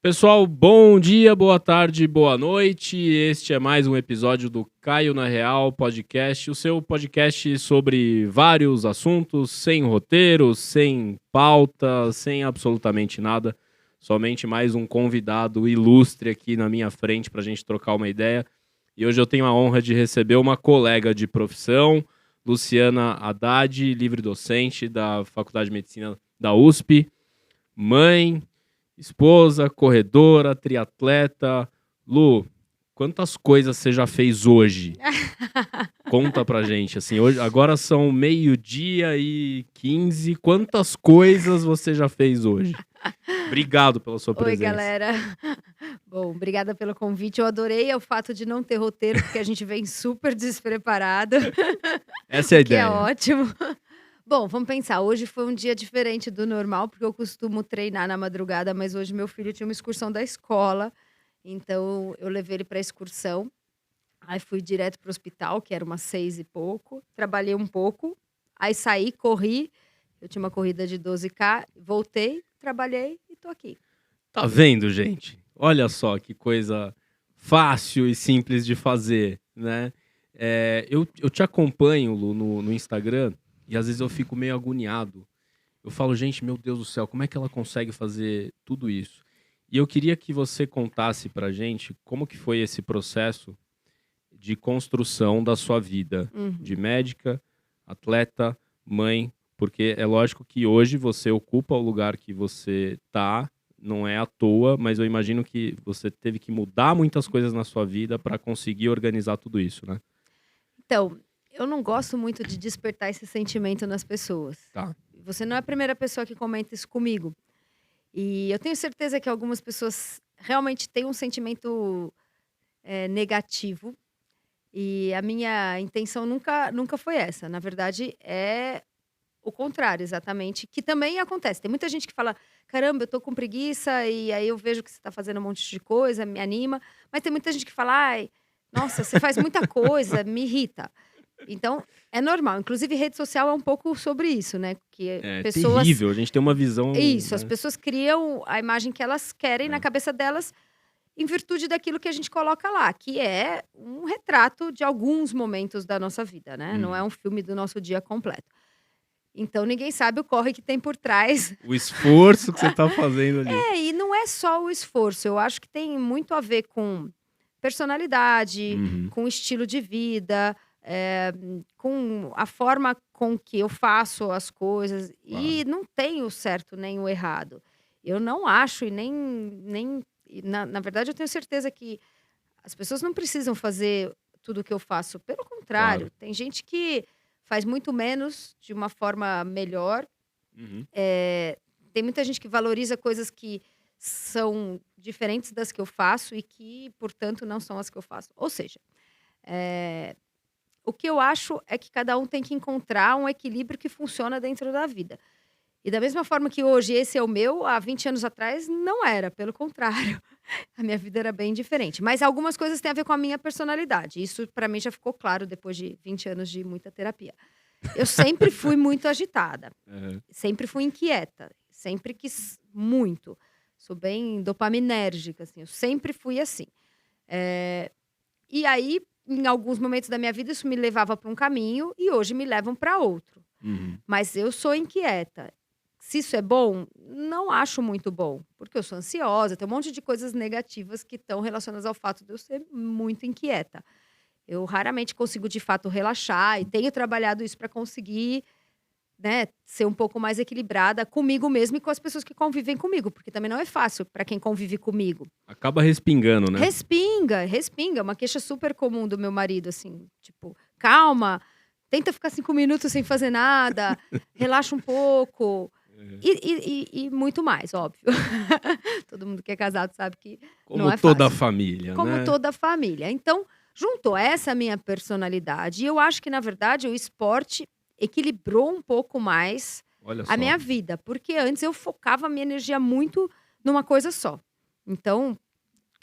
Pessoal, bom dia, boa tarde, boa noite. Este é mais um episódio do Caio na Real Podcast, o seu podcast sobre vários assuntos, sem roteiro, sem pauta, sem absolutamente nada. Somente mais um convidado ilustre aqui na minha frente para a gente trocar uma ideia. E hoje eu tenho a honra de receber uma colega de profissão, Luciana Haddad, livre docente da Faculdade de Medicina da USP, mãe, esposa, corredora, triatleta. Lu, quantas coisas você já fez hoje? Conta pra gente, assim, hoje, agora são 12h15, quantas coisas você já fez hoje? Obrigado pela sua Oi, presença. galera. Bom, obrigada pelo convite. Eu adorei o fato de não ter roteiro, porque a gente vem super despreparado. Essa é a que é ideia. ótimo. Bom, vamos pensar. Hoje foi um dia diferente do normal, porque eu costumo treinar na madrugada, mas hoje meu filho tinha uma excursão da escola, então eu levei ele para a excursão. Aí fui direto para o hospital, que era umas 6 e pouco. Trabalhei um pouco, aí saí, corri. Eu tinha uma corrida de 12K, voltei, trabalhei e tô aqui. Tá vendo, gente? Olha só que coisa fácil e simples de fazer, né? Eu te acompanho, Lu, no Instagram, e às vezes eu fico meio agoniado. Eu falo, gente, meu Deus do céu, como é que ela consegue fazer tudo isso? E eu queria que você contasse pra gente como que foi esse processo de construção da sua vida, de médica, atleta, mãe, porque é lógico que hoje você ocupa o lugar que você tá, não é à toa, mas eu imagino que você teve que mudar muitas coisas na sua vida para conseguir organizar tudo isso, né? Então, eu não gosto muito de despertar esse sentimento nas pessoas. Tá. Você não é a primeira pessoa que comenta isso comigo. E eu tenho certeza que algumas pessoas realmente têm um sentimento negativo. E a minha intenção nunca foi essa. Na verdade, é o contrário, exatamente. Que também acontece. Tem muita gente que fala: caramba, eu tô com preguiça, e aí eu vejo que você tá fazendo um monte de coisa, me anima. Mas tem muita gente que fala: ai, nossa, você faz muita coisa, me irrita. Então, é normal. Inclusive, rede social é um pouco sobre isso, né? Que É pessoas. terrível, a gente tem uma visão, Isso, as né? pessoas criam a imagem que elas querem na cabeça delas em virtude daquilo que a gente coloca lá, que é um retrato de alguns momentos da nossa vida, né? Não é um filme do nosso dia completo. Então, ninguém sabe o corre que tem por trás. O esforço que você tá fazendo ali. E não é só o esforço. Eu acho que tem muito a ver com personalidade, com estilo de vida, com a forma com que eu faço as coisas. E não tem o certo nem o errado. Eu não acho e nem na verdade, eu tenho certeza que as pessoas não precisam fazer tudo o que eu faço. Pelo contrário, Claro. tem gente que faz muito menos de uma forma melhor. Tem muita gente que valoriza coisas que são diferentes das que eu faço e que, portanto, não são as que eu faço. Ou seja, o que eu acho é que cada um tem que encontrar um equilíbrio que funciona dentro da vida. E da mesma forma que hoje esse é o meu, há 20 anos atrás não era, pelo contrário. A minha vida era bem diferente. Mas algumas coisas têm a ver com a minha personalidade. Isso para mim já ficou claro depois de 20 anos de muita terapia. Eu sempre fui muito agitada, sempre fui inquieta, sempre quis muito. Sou bem dopaminérgica, assim, eu sempre fui assim. E aí, em alguns momentos da minha vida, isso me levava para um caminho e hoje me levam para outro. Mas eu sou inquieta. Se isso é bom, não acho muito bom, porque eu sou ansiosa, tem um monte de coisas negativas que estão relacionadas ao fato de eu ser muito inquieta. Eu raramente consigo, de fato, relaxar e tenho trabalhado isso para conseguir, né, ser um pouco mais equilibrada comigo mesma e com as pessoas que convivem comigo, porque também não é fácil para quem convive comigo. Acaba respingando, né? Respinga. É uma queixa super comum do meu marido, assim, tipo, calma, tenta ficar 5 minutos sem fazer nada, relaxa um pouco. E muito mais, óbvio. Todo mundo que é casado sabe que não é Como toda a fácil. família, Como né? toda a família. Então, juntou essa minha personalidade. E eu acho que, na verdade, o esporte equilibrou um pouco mais Olha a só. minha vida. Porque antes eu focava a minha energia muito numa coisa só. Então,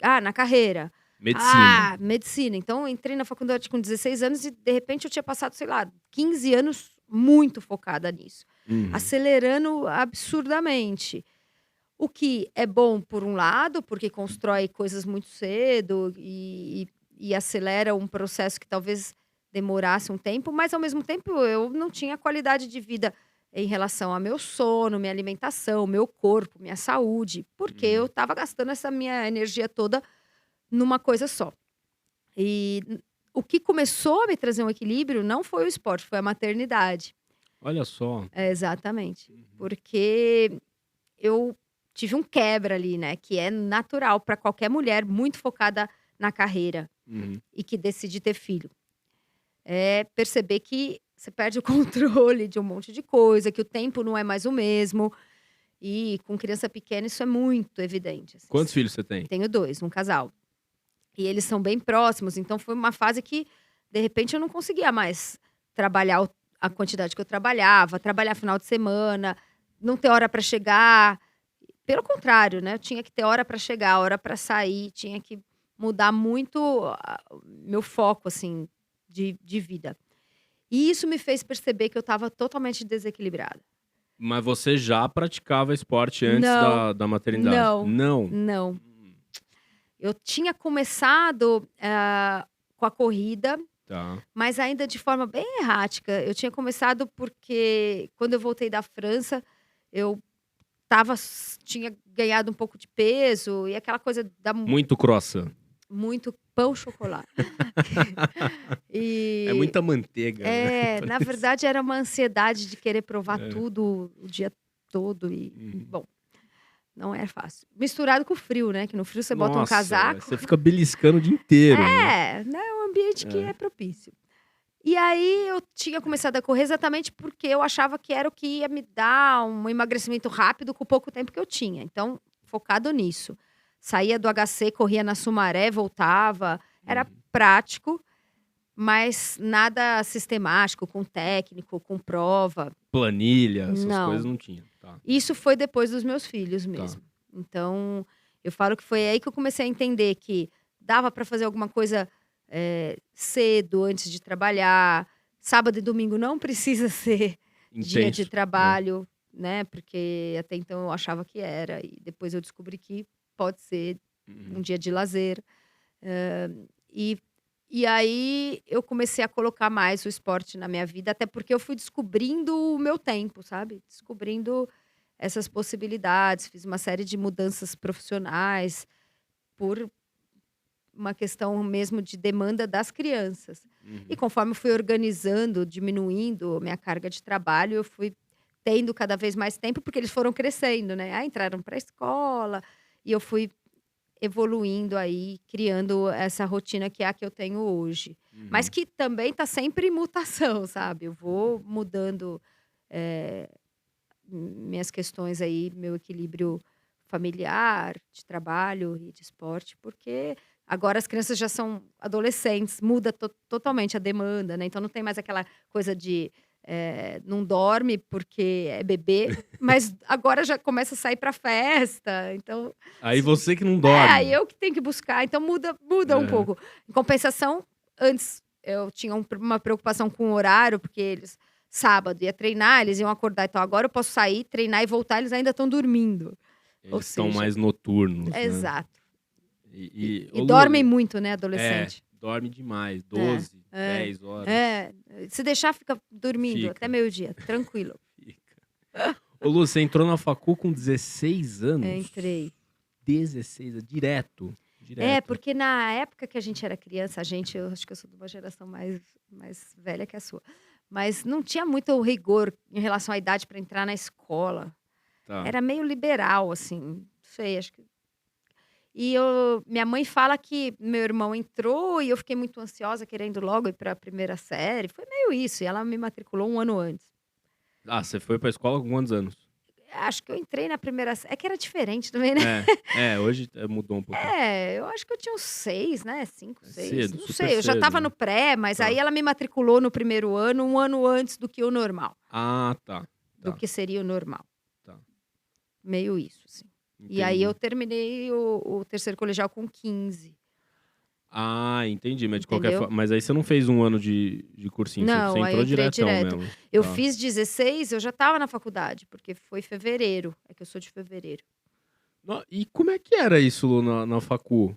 na carreira. Medicina. Medicina. Então, eu entrei na faculdade com 16 anos e, de repente, eu tinha passado, sei lá, 15 anos muito focada nisso. Acelerando absurdamente. O que é bom por um lado, porque constrói coisas muito cedo e acelera um processo que talvez demorasse um tempo, mas ao mesmo tempo eu não tinha qualidade de vida em relação ao meu sono, minha alimentação, meu corpo, minha saúde, porque eu Uhum. estava gastando essa minha energia toda numa coisa só. E o que começou a me trazer um equilíbrio não foi o esporte, foi a maternidade. Olha só. Exatamente. Uhum. Porque eu tive um quebra ali, né, que é natural para qualquer mulher muito focada na carreira Uhum. e que decide ter filho. É perceber que você perde o controle de um monte de coisa, que o tempo não é mais o mesmo. E com criança pequena isso é muito evidente, assim. Quantos filhos você tem? Tenho 2, um casal. E eles são bem próximos, então foi uma fase que, de repente, eu não conseguia mais trabalhar a quantidade que eu trabalhar final de semana, não ter hora para chegar. Pelo contrário, né, eu tinha que ter hora para chegar, hora para sair, tinha que mudar muito meu foco, assim, de vida. E isso me fez perceber que eu estava totalmente desequilibrada. Mas você já praticava esporte antes Não, da maternidade? não, Não? não. Eu tinha começado, com a corrida, Tá. mas ainda de forma bem errática. Eu tinha começado porque quando eu voltei da França, eu tinha ganhado um pouco de peso e aquela coisa da Muito croissant. muito pão chocolate. É E muita manteiga, né? na verdade era uma ansiedade de querer provar É. tudo o dia todo Uhum. bom, não é fácil. Misturado com o frio, né, que no frio você bota um Nossa, casaco. você fica beliscando o dia inteiro, né? Né, é um ambiente que É. é propício. E aí eu tinha começado a correr exatamente porque eu achava que era o que ia me dar um emagrecimento rápido com o pouco tempo que eu tinha. Então, focado nisso. Saía do HC, corria na Sumaré, voltava. Era Uhum. prático, mas nada sistemático, com técnico, com prova. Planilha, essas coisas Não. não tinha. Tá. Isso foi depois dos meus filhos mesmo. Então, eu falo que foi aí que eu comecei a entender que dava para fazer alguma coisa cedo, antes de trabalhar. Sábado e domingo não precisa ser dia de Intenso. trabalho, né? Porque até então eu achava que era. E depois eu descobri que pode ser um Uhum. dia de lazer. E, e aí eu comecei a colocar mais o esporte na minha vida, até porque eu fui descobrindo o meu tempo, sabe? Descobrindo essas possibilidades. Fiz uma série de mudanças profissionais por uma questão mesmo de demanda das crianças. E Uhum. conforme eu fui organizando, diminuindo minha carga de trabalho, eu fui tendo cada vez mais tempo, porque eles foram crescendo, né? Ah, entraram para a escola, e eu fui evoluindo aí, criando essa rotina que é a que eu tenho hoje. Mas Uhum. que também está sempre em mutação, sabe? Eu vou mudando minhas questões aí, meu equilíbrio familiar, de trabalho e de esporte, porque agora as crianças já são adolescentes, muda totalmente a demanda, né? Então não tem mais aquela coisa de não dorme porque é bebê, mas agora já começa a sair para festa, então Aí você que não aí dorme. eu que tenho que buscar, então muda um Aham. pouco. Em compensação, antes eu tinha uma preocupação com o horário, porque eles sábado ia treinar, eles iam acordar, então agora eu posso sair, treinar e voltar, eles ainda estão dormindo. Ou Eles estão seja, mais noturnos, né? exato. Ô, E Lu, dormem muito, né, adolescente. dorme demais. 12, 10 horas. Se deixar, fica dormindo Fica. até meio-dia, tranquilo. Fica. Ô, Lu, você entrou na facul com 16 anos? Entrei. 16, direto. Porque na época que a gente era criança, eu acho que eu sou de uma geração mais velha que a sua, mas não tinha muito rigor em relação à idade para entrar na escola. Tá. Era meio liberal, assim, não sei, acho que. E minha mãe fala que meu irmão entrou e eu fiquei muito ansiosa, querendo logo ir para a primeira série. Foi meio isso, e ela me matriculou um ano antes. Ah, você foi pra escola com quantos anos? Acho que eu entrei na primeira série. É que era diferente também, né? Hoje mudou um pouquinho. Eu acho que eu tinha uns 6, né? 5, 6. Cedo, Não super sei, eu já cedo, estava né? no pré, mas Tá. aí ela me matriculou no primeiro ano, um ano antes do que o normal. Ah, tá. Do que seria o normal. Tá. Meio isso, assim. Entendi. E aí eu terminei o terceiro colegial com 15. Ah, entendi. Mas de qualquer Entendeu? forma. Mas aí você não fez um ano de cursinho, Não, você aí eu entrou entrei diretão direto. mesmo. Eu Tá. fiz 16, eu já estava na faculdade, porque foi fevereiro. É que eu sou de fevereiro. E como é que era isso, Lu, na facu?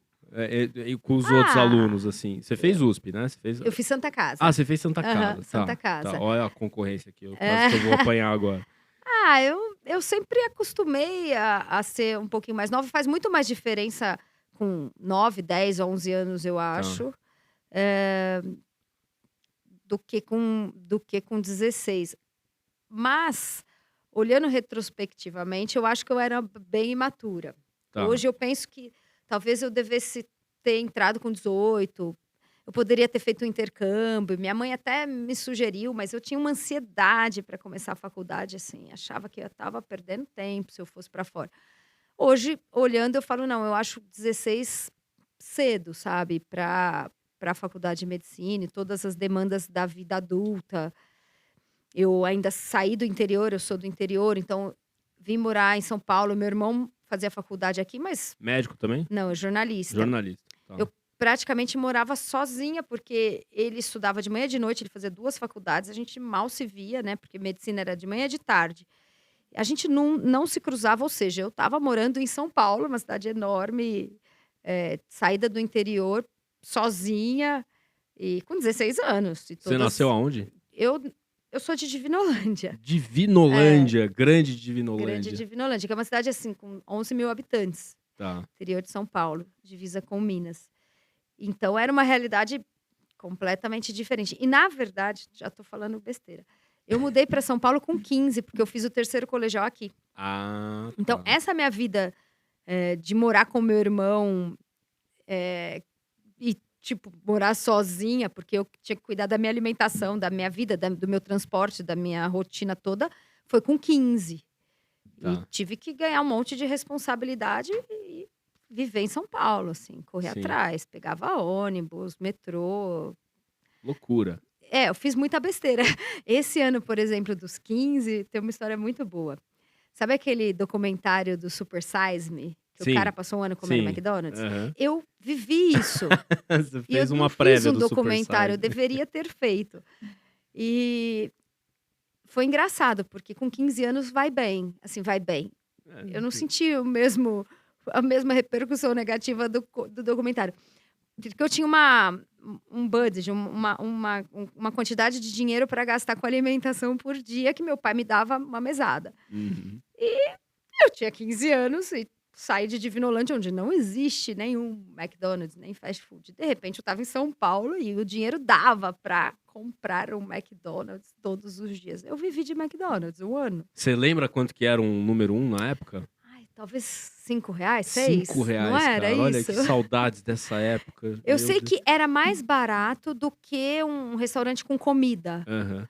Com os outros Ah, alunos, assim. Você fez USP, né? Você fez... eu fiz Santa Ah, Casa. você fez Santa Aham, Casa. Santa Tá. Casa. Olha a concorrência aqui. Quase É. que eu vou apanhar agora. Eu sempre acostumei a ser um pouquinho mais nova. Faz muito mais diferença com 9, 10, 11 anos, eu Tá. acho, do que com 16. Mas, olhando retrospectivamente, eu acho que eu era bem imatura. Tá. Hoje eu penso que talvez eu devesse ter entrado com 18. Eu poderia ter feito um intercâmbio. Minha mãe até me sugeriu, mas eu tinha uma ansiedade para começar a faculdade, assim. Achava que eu estava perdendo tempo se eu fosse para fora. Hoje, olhando, eu falo, não, eu acho 16 cedo, sabe? Para a faculdade de medicina e todas as demandas da vida adulta. Eu ainda saí do interior, eu sou do interior, então vim morar em São Paulo. Meu irmão fazia faculdade aqui, mas Médico também? não, é jornalista. Jornalista. Tá. Eu praticamente morava sozinha, porque ele estudava de manhã e de noite, ele fazia 2 faculdades, a gente mal se via, né, porque medicina era de manhã e de tarde. A gente não se cruzava, ou seja, eu estava morando em São Paulo, uma cidade enorme, saída do interior, sozinha e com 16 anos. E Você nasceu aonde? Eu sou de Divinolândia. Divinolândia. Grande Grande Divinolândia. Divinolândia, que é uma cidade assim com 11 mil habitantes, Tá. interior de São Paulo, divisa com Minas. Então era uma realidade completamente diferente. E na verdade, já tô falando besteira, eu mudei para São Paulo com 15, porque eu fiz o 3º colegial aqui. Ah, Então tá. essa minha vida, de morar com meu irmão, e tipo, morar sozinha, porque eu tinha que cuidar da minha alimentação, da minha vida, do meu transporte, da minha rotina toda, foi com 15. Tá. E tive que ganhar um monte de responsabilidade e viver em São Paulo, assim, correr Sim. atrás. Pegava ônibus, metrô. Loucura. Eu fiz muita besteira. Esse ano, por exemplo, dos 15, tem uma história muito boa. Sabe aquele documentário do Super Size Me? Que o cara Sim. passou um ano comendo Sim. McDonald's? Aham. Eu vivi isso. Você E eu fez uma não fiz prévia um do Super documentário, eu Size Me. deveria ter feito. E foi engraçado, porque com 15 anos vai bem, assim, vai bem. Eu não senti a mesma repercussão negativa do documentário. Porque eu tinha um budget, uma quantidade de dinheiro para gastar com alimentação por dia, que meu pai me dava uma mesada. Uhum. Eu tinha 15 anos e saí de Divinolândia, onde não existe nenhum McDonald's, nem fast food. De repente, eu estava em São Paulo e o dinheiro dava para comprar um McDonald's todos os dias. Eu vivi de McDonald's 1 ano. Você lembra quanto que era um número 1 na época? Ai, talvez R$5, 6? R$5, Não era cara. Olha isso? que saudades dessa época. Eu Meu sei Deus. que era mais barato do que um restaurante com comida. Aham.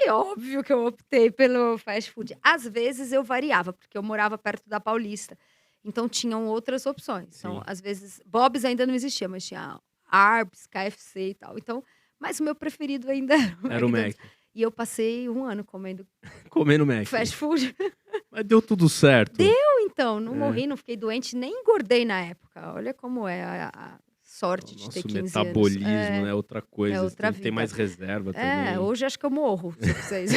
E óbvio que eu optei pelo fast food. Às vezes eu variava, porque eu morava perto da Paulista. Então tinham outras opções. Então, Sim. às vezes, Bob's ainda não existia, mas tinha Arby's, KFC e tal. Então, mas o meu preferido ainda Era o McDonald's. Mac. E eu passei 1 ano comendo Comendo Mac. fast food. Mas deu tudo certo. Então, não morri, não fiquei doente, nem engordei na época. Olha como é a sorte de ter Nosso 15 metabolismo, anos. né? Outra coisa. é outra Tem vida. mais reserva também. Hoje acho que eu morro, se vocês.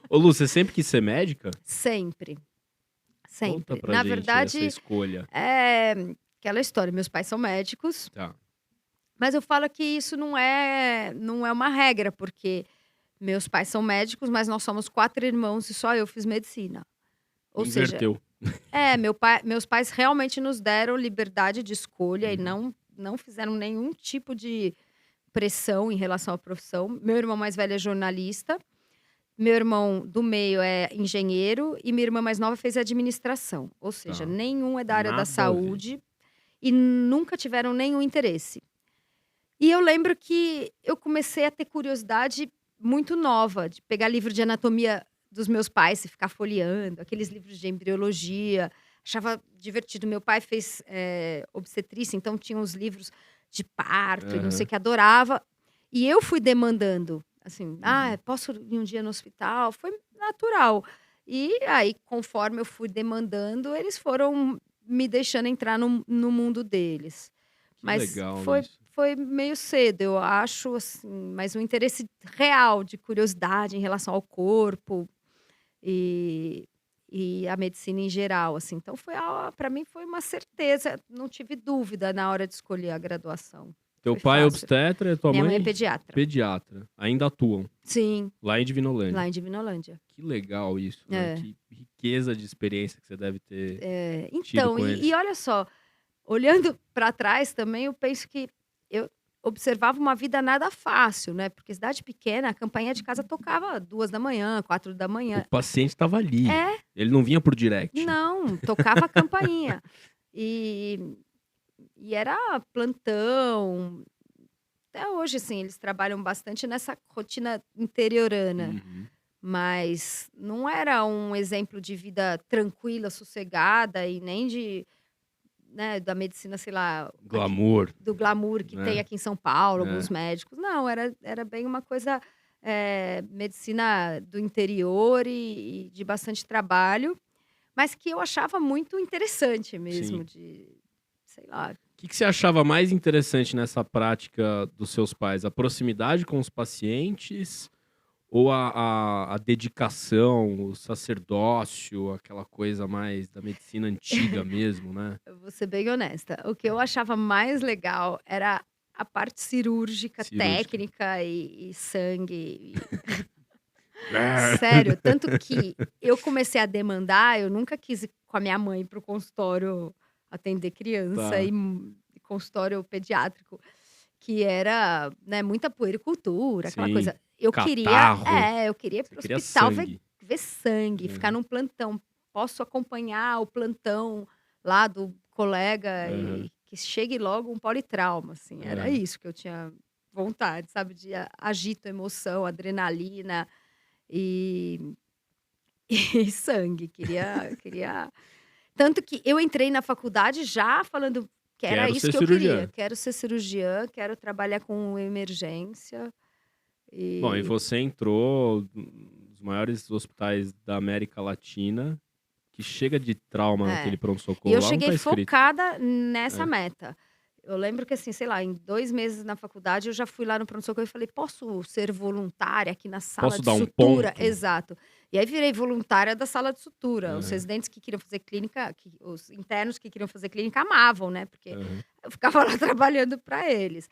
Ô, Lu, você sempre quis ser médica? Sempre. Conta Sempre. pra Na gente verdade, essa escolha. é aquela história. Meus pais são médicos, Tá. mas eu falo que isso não é uma regra, porque meus pais são médicos, mas nós somos 4 irmãos e só eu fiz medicina. Ou seja, Inverteu. meus pais realmente nos deram liberdade de escolha e Uhum. não fizeram nenhum tipo de pressão em relação à profissão. Meu irmão mais velho é jornalista, meu irmão do meio é engenheiro e minha irmã mais nova fez administração. Ou seja, Tá. nenhum é da área Nada da a ver. saúde e nunca tiveram nenhum interesse. E eu lembro que eu comecei a ter curiosidade muito nova, de pegar livro de anatomia dos meus pais e ficar folheando, aqueles livros de embriologia. Achava divertido. Meu pai fez obstetrícia, então tinha uns livros de parto e não sei o que, adorava. E eu fui demandando, assim, posso ir um dia no hospital? Foi natural. E aí, conforme eu fui demandando, eles foram me deixando entrar no mundo deles. Que Mas legal isso. foi meio cedo, eu acho, assim, mas um interesse real de curiosidade em relação ao corpo. E e a medicina em geral, assim. Então para mim foi uma certeza, não tive dúvida na hora de escolher a graduação. Teu Foi pai é fácil. obstetra e tua Minha mãe é mãe pediatra. pediatra. Ainda atuam Sim, lá em Divinolândia. lá em Divinolândia. Que legal isso, né? É. Que riqueza de experiência que você deve ter tido Então, com eles. e olha só, olhando para trás também, eu penso que eu observava uma vida nada fácil, né? Porque cidade pequena, a campainha de casa tocava 2 da manhã, 4 da manhã. O paciente estava ali. É, Ele não vinha por direct. não, tocava a campainha. E era plantão. Até hoje, assim, eles trabalham bastante nessa rotina interiorana. Uhum. Mas não era um exemplo de vida tranquila, sossegada e nem de, né, da medicina, sei lá, Glamour. do glamour que né? tem aqui em São Paulo, É. alguns médicos. Não, era bem uma coisa, medicina do interior e de bastante trabalho, mas que eu achava muito interessante mesmo, Sim. de, sei lá. O que você achava mais interessante nessa prática dos seus pais? A proximidade com os pacientes ou a dedicação, o sacerdócio, aquela coisa mais da medicina antiga mesmo, né? Eu vou ser bem honesta. O que eu achava mais legal era a parte cirúrgica, técnica e sangue. Sério, tanto que eu comecei a demandar, eu nunca quis ir com a minha mãe para o consultório atender criança Tá. e consultório pediátrico, que era, né, muita puericultura, aquela Sim, coisa. Eu catarro. queria ir Você para o queria hospital sangue. ver sangue, ficar num plantão. Posso acompanhar o plantão lá do colega Uhum. e que chegue logo um politrauma, assim. Era Uhum. isso que eu tinha vontade, sabe? De agito, emoção, adrenalina e, e sangue. Queria. Tanto que eu entrei na faculdade já falando que era Quero isso ser que eu cirurgiã. queria. Quero ser cirurgiã, quero trabalhar com emergência. Bom, e você entrou nos maiores hospitais da América Latina, que chega de trauma naquele E pronto-socorro eu lá, não cheguei tá escrito. focada nessa É. meta. Eu lembro que, assim, sei lá, em 2 meses na faculdade, eu já fui lá no pronto-socorro e falei: "Posso ser voluntária aqui na sala Posso de dar um sutura?" ponto? Exato. E aí virei voluntária da sala de sutura. Os Aham. residentes que queriam fazer clínica, os internos que queriam fazer clínica amavam, né, porque Aham. eu ficava lá trabalhando para eles.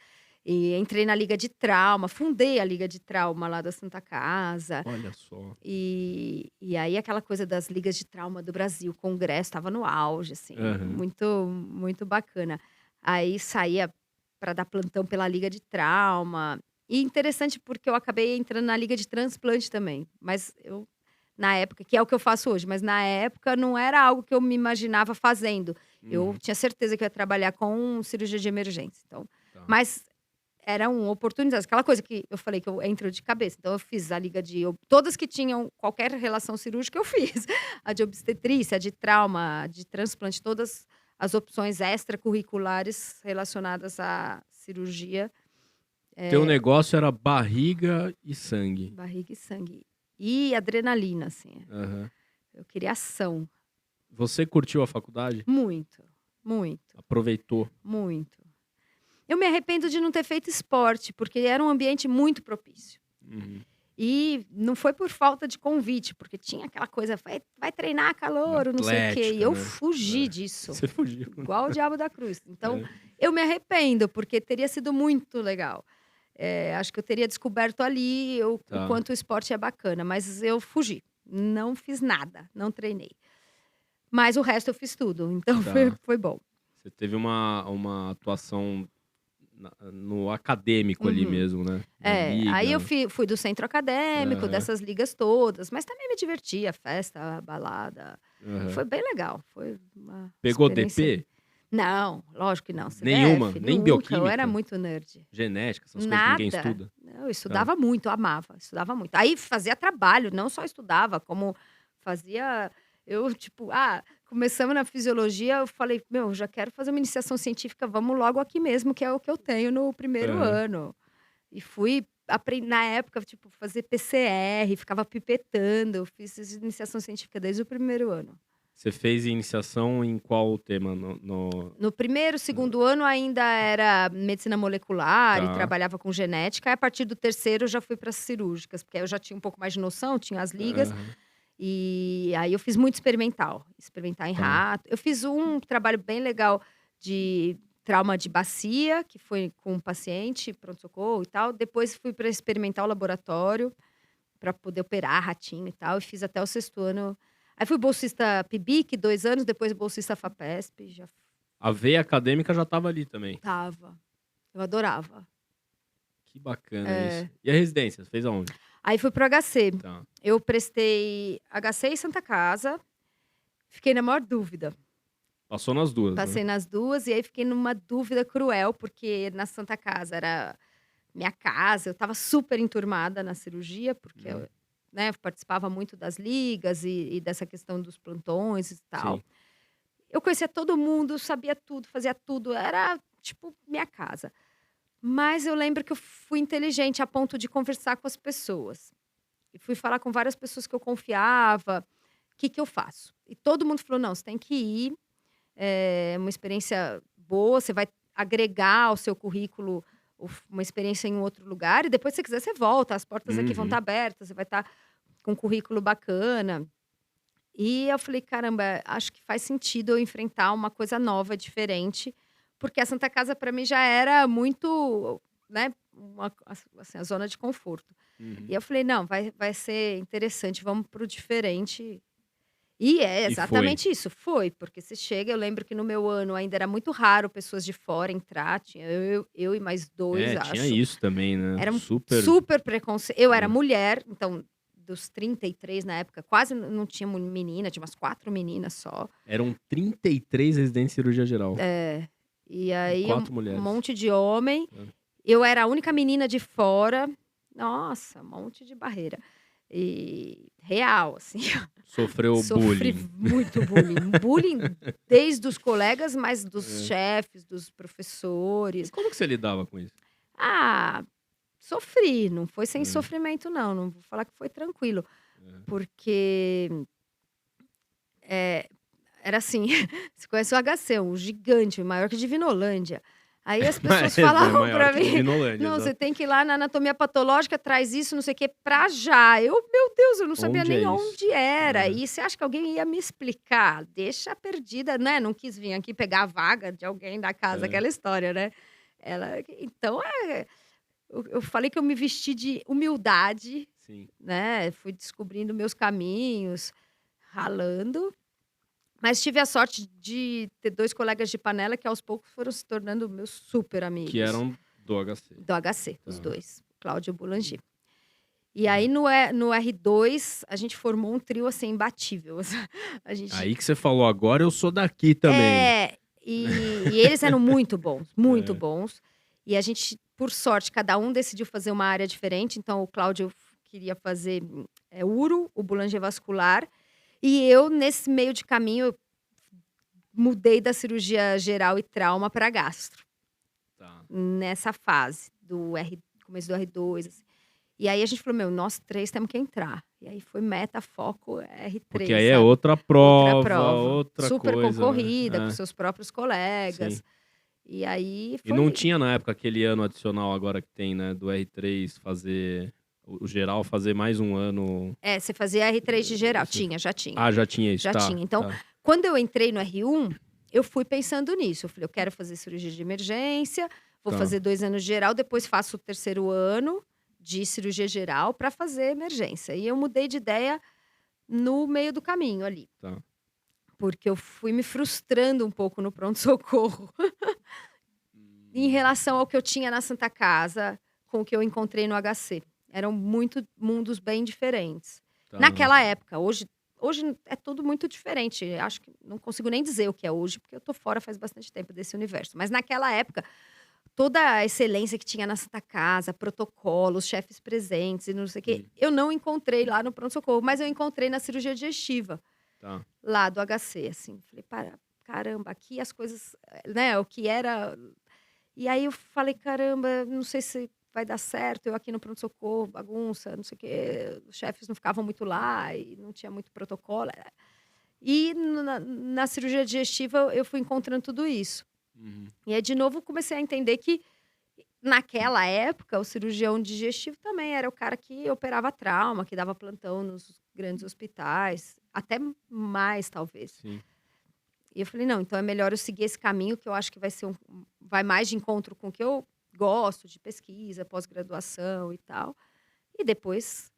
E entrei na liga de trauma, fundei a liga de trauma lá da Santa Casa. Olha só. E aí aquela coisa das ligas de trauma do Brasil, o congresso estava no auge, assim, Aham. muito bacana. Aí saía para dar plantão pela liga de trauma. E interessante porque eu acabei entrando na liga de transplante também, mas eu na época, que é o que eu faço hoje, mas na época não era algo que eu me imaginava fazendo. Eu Uhum. tinha certeza que eu ia trabalhar com cirurgia de emergência, então, Tá. mas eram oportunidades, aquela coisa que eu falei que eu entro de cabeça. Então eu fiz a liga de todas que tinham qualquer relação cirúrgica eu fiz. A de obstetrícia, a de trauma, a de transplante, todas as opções extracurriculares relacionadas à cirurgia, Teu negócio era barriga e sangue. barriga e sangue. E adrenalina, assim. Aham. Eu queria ação. Você curtiu a faculdade? Muito, muito, Aproveitou? muito. Eu me arrependo de não ter feito esporte, porque era um ambiente muito propício. Uhum. E não foi por falta de convite, porque tinha aquela coisa, vai treinar calouro, não sei o quê. E eu Atlética, né? fugi disso, Você fugiu. igual o diabo da cruz. Então, É. eu me arrependo, porque teria sido muito legal. Acho que eu teria descoberto ali o Tá. quanto o esporte é bacana, mas eu fugi. Não fiz nada, não treinei. Mas o resto eu fiz tudo, então Tá. foi bom. Você teve uma atuação no acadêmico ali Uhum. mesmo, né? Na Aí eu liga. fui do centro acadêmico, Aham. dessas ligas todas, mas também me divertia, festa, balada. Aham. Foi bem legal, foi uma Pegou experiência. DP? Não, lógico que não. Nenhuma? CDF, Nem nunca, bioquímica? eu era muito nerd. Genética, essas coisas que ninguém Nada. estuda? Não, eu estudava muito, amava, estudava muito. Aí fazia trabalho, não só estudava, como fazia. Eu, tipo, começamos na fisiologia, eu falei, meu, já quero fazer uma iniciação científica, vamos logo aqui mesmo, que é o que eu tenho no primeiro Aham. ano. E fui aprender, na época, tipo, fazer PCR, ficava pipetando, fiz iniciação científica desde o primeiro ano. Você fez iniciação em qual tema? No primeiro, segundo ano ainda era medicina molecular e Tá. trabalhava com genética. Aí, a partir do terceiro eu já fui para cirúrgicas, porque aí eu já tinha um pouco mais de noção, tinha as ligas. Aham. E aí eu fiz muito experimental em Tá. rato. Eu fiz um trabalho bem legal de trauma de bacia, que foi com um paciente, pronto-socorro e tal. Depois fui para experimentar o laboratório, para poder operar ratinho e tal, e fiz até o 6º ano. Aí fui bolsista PIBIC 2 anos, depois bolsista FAPESP, já A veia acadêmica já estava ali também. estava. Eu adorava. Que bacana isso. É. E a residência, fez aonde? Aí fui pro HC. Tá. Eu prestei HC e Santa Casa, fiquei na maior dúvida. Passou nas duas, né? Passei nas duas e aí fiquei numa dúvida cruel, porque na Santa Casa era minha casa, eu estava super enturmada na cirurgia, porque eu, né, participava muito das ligas e dessa questão dos plantões e tal. Sim. Eu conhecia todo mundo, sabia tudo, fazia tudo, era tipo minha casa. Mas eu lembro que eu fui inteligente a ponto de conversar com as pessoas. E fui falar com várias pessoas que eu confiava, o que que eu faço? E todo mundo falou: "Não, você tem que ir, é uma experiência boa, você vai agregar ao seu currículo uma experiência em um outro lugar e depois, se você quiser, você volta, as portas aqui vão estar abertas, você vai estar com um currículo bacana". E eu falei: "Caramba, acho que faz sentido eu enfrentar uma coisa nova, diferente", porque a Santa Casa para mim já era muito, né, assim, a zona de conforto. E eu falei: "Não, vai ser interessante, vamos para o diferente". E é E foi. exatamente isso, foi, porque você chega, eu lembro que no meu ano ainda era muito raro pessoas de fora entrar, tinha eu e mais 2, É, tinha acho. isso também, né? Era um Super. super preconceito. Eu era É. mulher, então dos 33 na época, quase não tinha menina, tinha umas 4 meninas só. Eram 33 residentes em cirurgia geral. É, e E aí 4 um mulheres. monte de homem. É. Eu era a única menina de fora. Nossa, um monte de barreira. E real, assim. Sofreu Sofri bullying. muito bullying. Bullying desde os colegas, mas dos É. chefes, dos E professores. como que você lidava com isso? Ah, sofri, não foi sem É. sofrimento não vou falar que foi tranquilo, É. porque, era assim, você conhece o HC, um gigante, maior que Divinolândia. Aí as pessoas É falavam maior pra que mim: Divinolândia, "Não, você exato. tem que ir lá na anatomia patológica, traz isso, não sei o quê, pra já". Eu, meu Deus, eu não sabia Onde é nem isso? onde era. É. E você acha que alguém ia me explicar? Deixa perdida, né, não quis vir aqui pegar a vaga de alguém da casa, É. aquela história, né. Então, eu falei que eu me vesti de humildade, Sim. né, fui descobrindo meus caminhos, ralando, mas tive a sorte de ter 2 colegas de panela que aos poucos foram se tornando meus super Que amigos, eram do HC. do HC, os Tá. 2, Cláudio e Boulanger. E Tá. aí no R2 a gente formou um trio, assim, imbatível. A gente Aí que você falou: "Agora eu sou daqui também". é, e eles eram muito bons, muito É. bons. E a gente, por sorte, cada um decidiu fazer uma área diferente, então o Cláudio queria fazer, uro, o Boulanger vascular, e eu, nesse meio de caminho, eu mudei da cirurgia geral e trauma para gastro, Tá. nessa fase começo do R2, assim. E aí a gente falou: "Meu, nós 3 temos que entrar". E aí foi meta, foco, Porque R3, aí é sabe. outra Outra prova, prova, outra super coisa, concorrida, com né. É, seus próprios sim. colegas. E aí E não foi tinha na época aquele ano adicional agora que tem, né, do R3 fazer o geral fazer mais um ano. você fazia R3 de geral. Você Já tinha, já tinha isso, já tá, tinha. Então, tá. quando eu entrei no R1, eu fui pensando nisso. Eu falei: "Eu quero fazer cirurgia de emergência, vou Tá. fazer 2 anos de geral, depois faço o 3º ano de cirurgia geral para fazer emergência". E eu mudei de ideia no meio do caminho ali, Tá. porque eu fui me frustrando um pouco no pronto-socorro, em relação ao que eu tinha na Santa Casa, com o que eu encontrei no HC. Eram muito mundos bem diferentes. Tá. Naquela época, hoje é tudo muito diferente. Acho que não consigo nem dizer o que é hoje, porque eu tô fora faz bastante tempo desse universo. Mas naquela época, toda a excelência que tinha na Santa Casa, protocolos, chefes presentes e não sei o quê, Sim. eu não encontrei lá no pronto-socorro, mas eu encontrei na cirurgia digestiva, Tá. lá do HC, assim. Falei: Caramba, aqui as coisas, né, o que era". E aí eu falei: "Caramba, não sei se vai dar certo, eu aqui no pronto-socorro, bagunça, não sei o quê", os chefes não ficavam muito lá e não tinha muito protocolo. E na cirurgia digestiva eu fui encontrando tudo isso. Uhum. E aí de novo comecei a entender que, naquela época, o cirurgião digestivo também era o cara que operava trauma, que dava plantão nos grandes hospitais, até mais, talvez. Sim. E eu falei, não, então é melhor eu seguir esse caminho, que eu acho que vai mais de encontro com o que eu gosto, de pesquisa, pós-graduação e tal. E depois,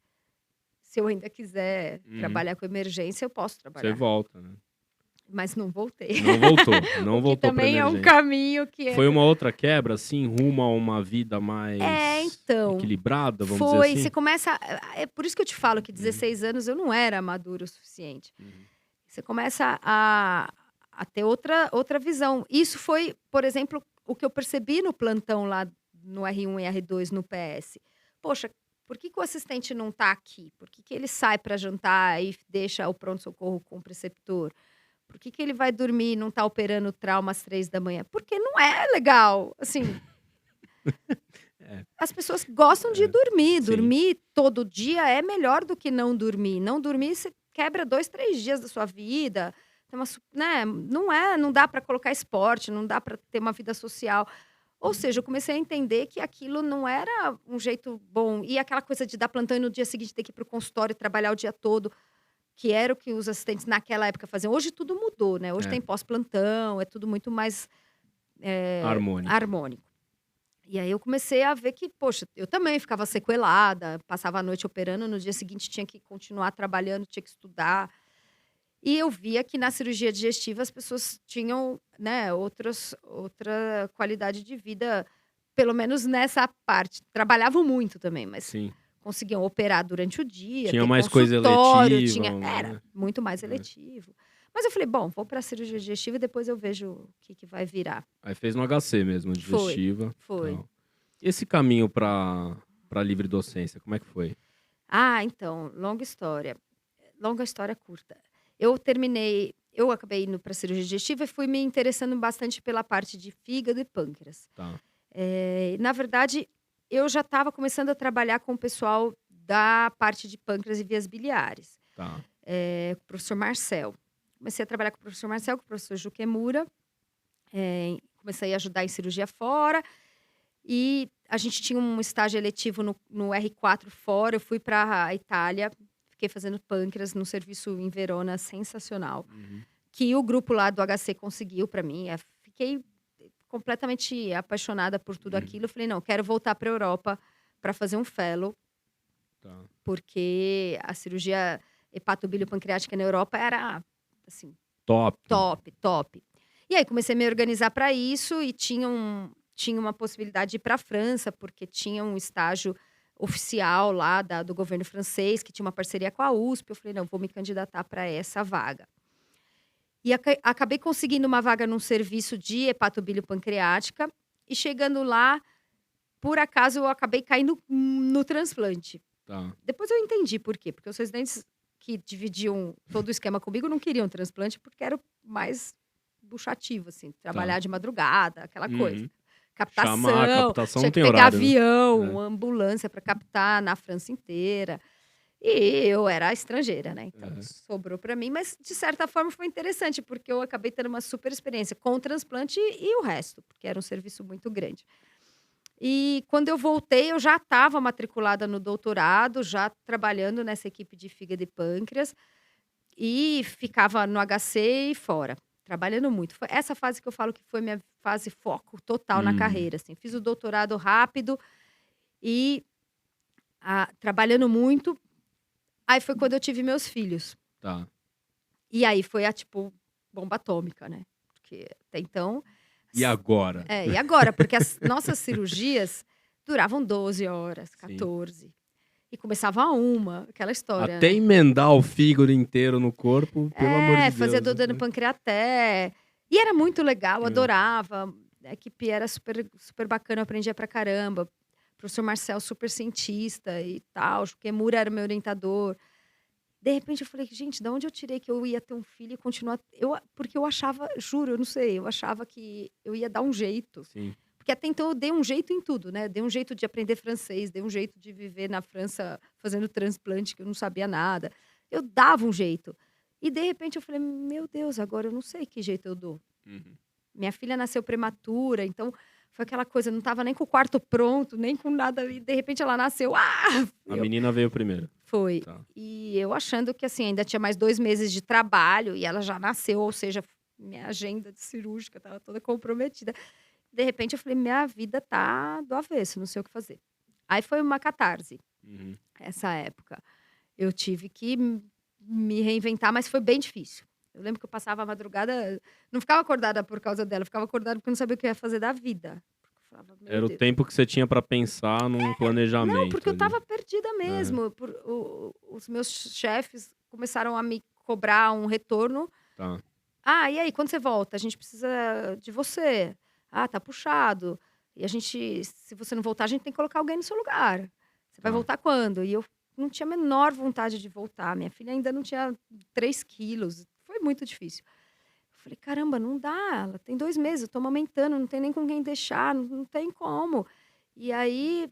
se eu ainda quiser trabalhar com emergência, eu posso Você trabalhar. volta, né? Mas não voltei. Não voltou. Não O que voltou pra também é um emergência. caminho que Foi uma outra quebra, assim, rumo a uma vida mais então, equilibrada, vamos foi. dizer Você assim? começa. É por isso que eu te falo que 16 anos eu não era madura o suficiente. Você começa a ter outra visão. Isso foi, por exemplo, o que eu percebi no plantão lá no R1 e R2 no PS. Poxa, por que o assistente não está aqui? Por que ele sai para jantar e deixa o pronto-socorro com o preceptor? Por que ele vai dormir e não está operando trauma às 3 da manhã? Porque não é legal. Assim, as pessoas gostam de dormir. sim. Dormir todo dia é melhor do que não dormir. Não dormir, você quebra 2, 3 dias da sua vida. Tem né? Não dá para colocar esporte, não dá para ter uma vida social. Ou seja, eu comecei a entender que aquilo não era um jeito bom. E aquela coisa de dar plantão e no dia seguinte ter que ir para o consultório e trabalhar o dia todo, que era o que os assistentes naquela época faziam. Hoje tudo mudou, né? Hoje tem pós-plantão, é tudo muito mais harmônico. E aí eu comecei a ver que, poxa, eu também ficava sequelada, passava a noite operando, no dia seguinte tinha que continuar trabalhando, tinha que estudar. E eu via que na cirurgia digestiva as pessoas tinham, né, outra qualidade de vida, pelo menos nessa parte. Trabalhavam muito também, mas Sim. conseguiam operar durante o dia, Tinha ter mais coisa consultório, eletiva, era né? muito mais eletivo. Mas eu falei, bom, vou para a cirurgia digestiva e depois eu vejo o que vai virar. Aí fez no HC mesmo, digestiva. Foi. Tal. Esse caminho pra livre docência, como é que foi? Então, longa história curta. Eu acabei indo para cirurgia digestiva e fui me interessando bastante pela parte de fígado e pâncreas. Tá. Na verdade, eu já estava começando a trabalhar com o pessoal da parte de pâncreas e vias biliares. Tá. Com o professor Marcel. Comecei a trabalhar com o professor Marcel, com o professor Juquemura. Comecei a ajudar em cirurgia fora. E a gente tinha um estágio eletivo no R4 fora. Eu fui para a Itália, fiquei fazendo pâncreas num serviço em Verona sensacional. Que o grupo lá do HC conseguiu para mim. Fiquei completamente apaixonada por tudo aquilo. Eu falei, não, quero voltar para a Europa para fazer um fellow. Tá. Porque a cirurgia hepatobiliopancreática na Europa era, assim, top. E aí comecei a me organizar para isso e tinha uma possibilidade de ir para a França, porque tinha um estágio oficial lá do governo francês, que tinha uma parceria com a USP. Eu falei, não, vou me candidatar para essa vaga. E acabei conseguindo uma vaga num serviço de hepatobiliopancreática. E chegando lá, por acaso, eu acabei caindo no transplante. Tá. Depois eu entendi por quê. Porque os residentes que dividiam todo o esquema comigo não queriam transplante, porque era o mais buchativo, assim. Trabalhar de madrugada, aquela coisa. Captação, Chamar a captação tinha não que tem pegar horário, né? avião, ambulância para captar na França inteira. E eu era estrangeira, né? Então sobrou para mim, mas de certa forma foi interessante, porque eu acabei tendo uma super experiência com o transplante e o resto, porque era um serviço muito grande. E quando eu voltei, eu já estava matriculada no doutorado, já trabalhando nessa equipe de fígado e pâncreas, e ficava no HC e fora, trabalhando muito. Foi essa fase que eu falo que foi minha fase foco total na carreira. Assim. Fiz o doutorado rápido e trabalhando muito. Aí foi quando eu tive meus filhos. Tá. E aí foi bomba atômica, né? Porque até então... E agora? E agora? Porque as nossas cirurgias duravam 12 horas, 14. Sim. E começava aquela história. Até emendar o fígado inteiro no corpo, pelo amor de Deus. Fazia dodano pancreaté. E era muito legal, eu adorava. A equipe era super, super bacana, eu aprendia pra caramba. O professor Marcel, super cientista e tal. O Juquemura era meu orientador. De repente eu falei, gente, de onde eu tirei que eu ia ter um filho e continuar... Porque eu achava, juro, eu não sei, eu achava que eu ia dar um jeito. Sim. Porque até então eu dei um jeito em tudo, né? Dei um jeito de aprender francês, dei um jeito de viver na França fazendo transplante, que eu não sabia nada. Eu dava um jeito. E de repente eu falei, meu Deus, agora eu não sei que jeito eu dou. Minha filha nasceu prematura, então foi aquela coisa, não estava nem com o quarto pronto, nem com nada. E de repente ela nasceu. A menina veio primeiro. Foi. Tá. E eu achando que, assim, ainda tinha mais 2 meses de trabalho e ela já nasceu, ou seja, minha agenda de cirúrgica estava toda comprometida. De repente eu falei: "Minha vida tá do avesso, não sei o que fazer". Aí foi uma catarse, Uhum. essa época. Eu tive que me reinventar, mas foi bem difícil. Eu lembro que eu passava a madrugada não ficava acordada por causa dela, eu ficava acordada porque eu não sabia o que eu ia fazer da vida. Porque eu falava: "Meu Era o Deus". tempo que você tinha pra pensar num Não, planejamento porque eu ali. estava perdida É, mesmo, os meus chefes começaram a me cobrar um retorno. tá. "Ah, e aí, quando você volta? A gente precisa de você". "Ah, tá puxado. E a gente se você não voltar, a gente tem que colocar alguém no seu lugar. Você vai Tá. voltar quando?". E eu não tinha a menor vontade de voltar, minha filha ainda não tinha 3 quilos, foi muito difícil. Eu falei: "Caramba, não dá, ela tem 2 meses, eu tô amamentando, não tem nem com quem deixar, não tem como". E aí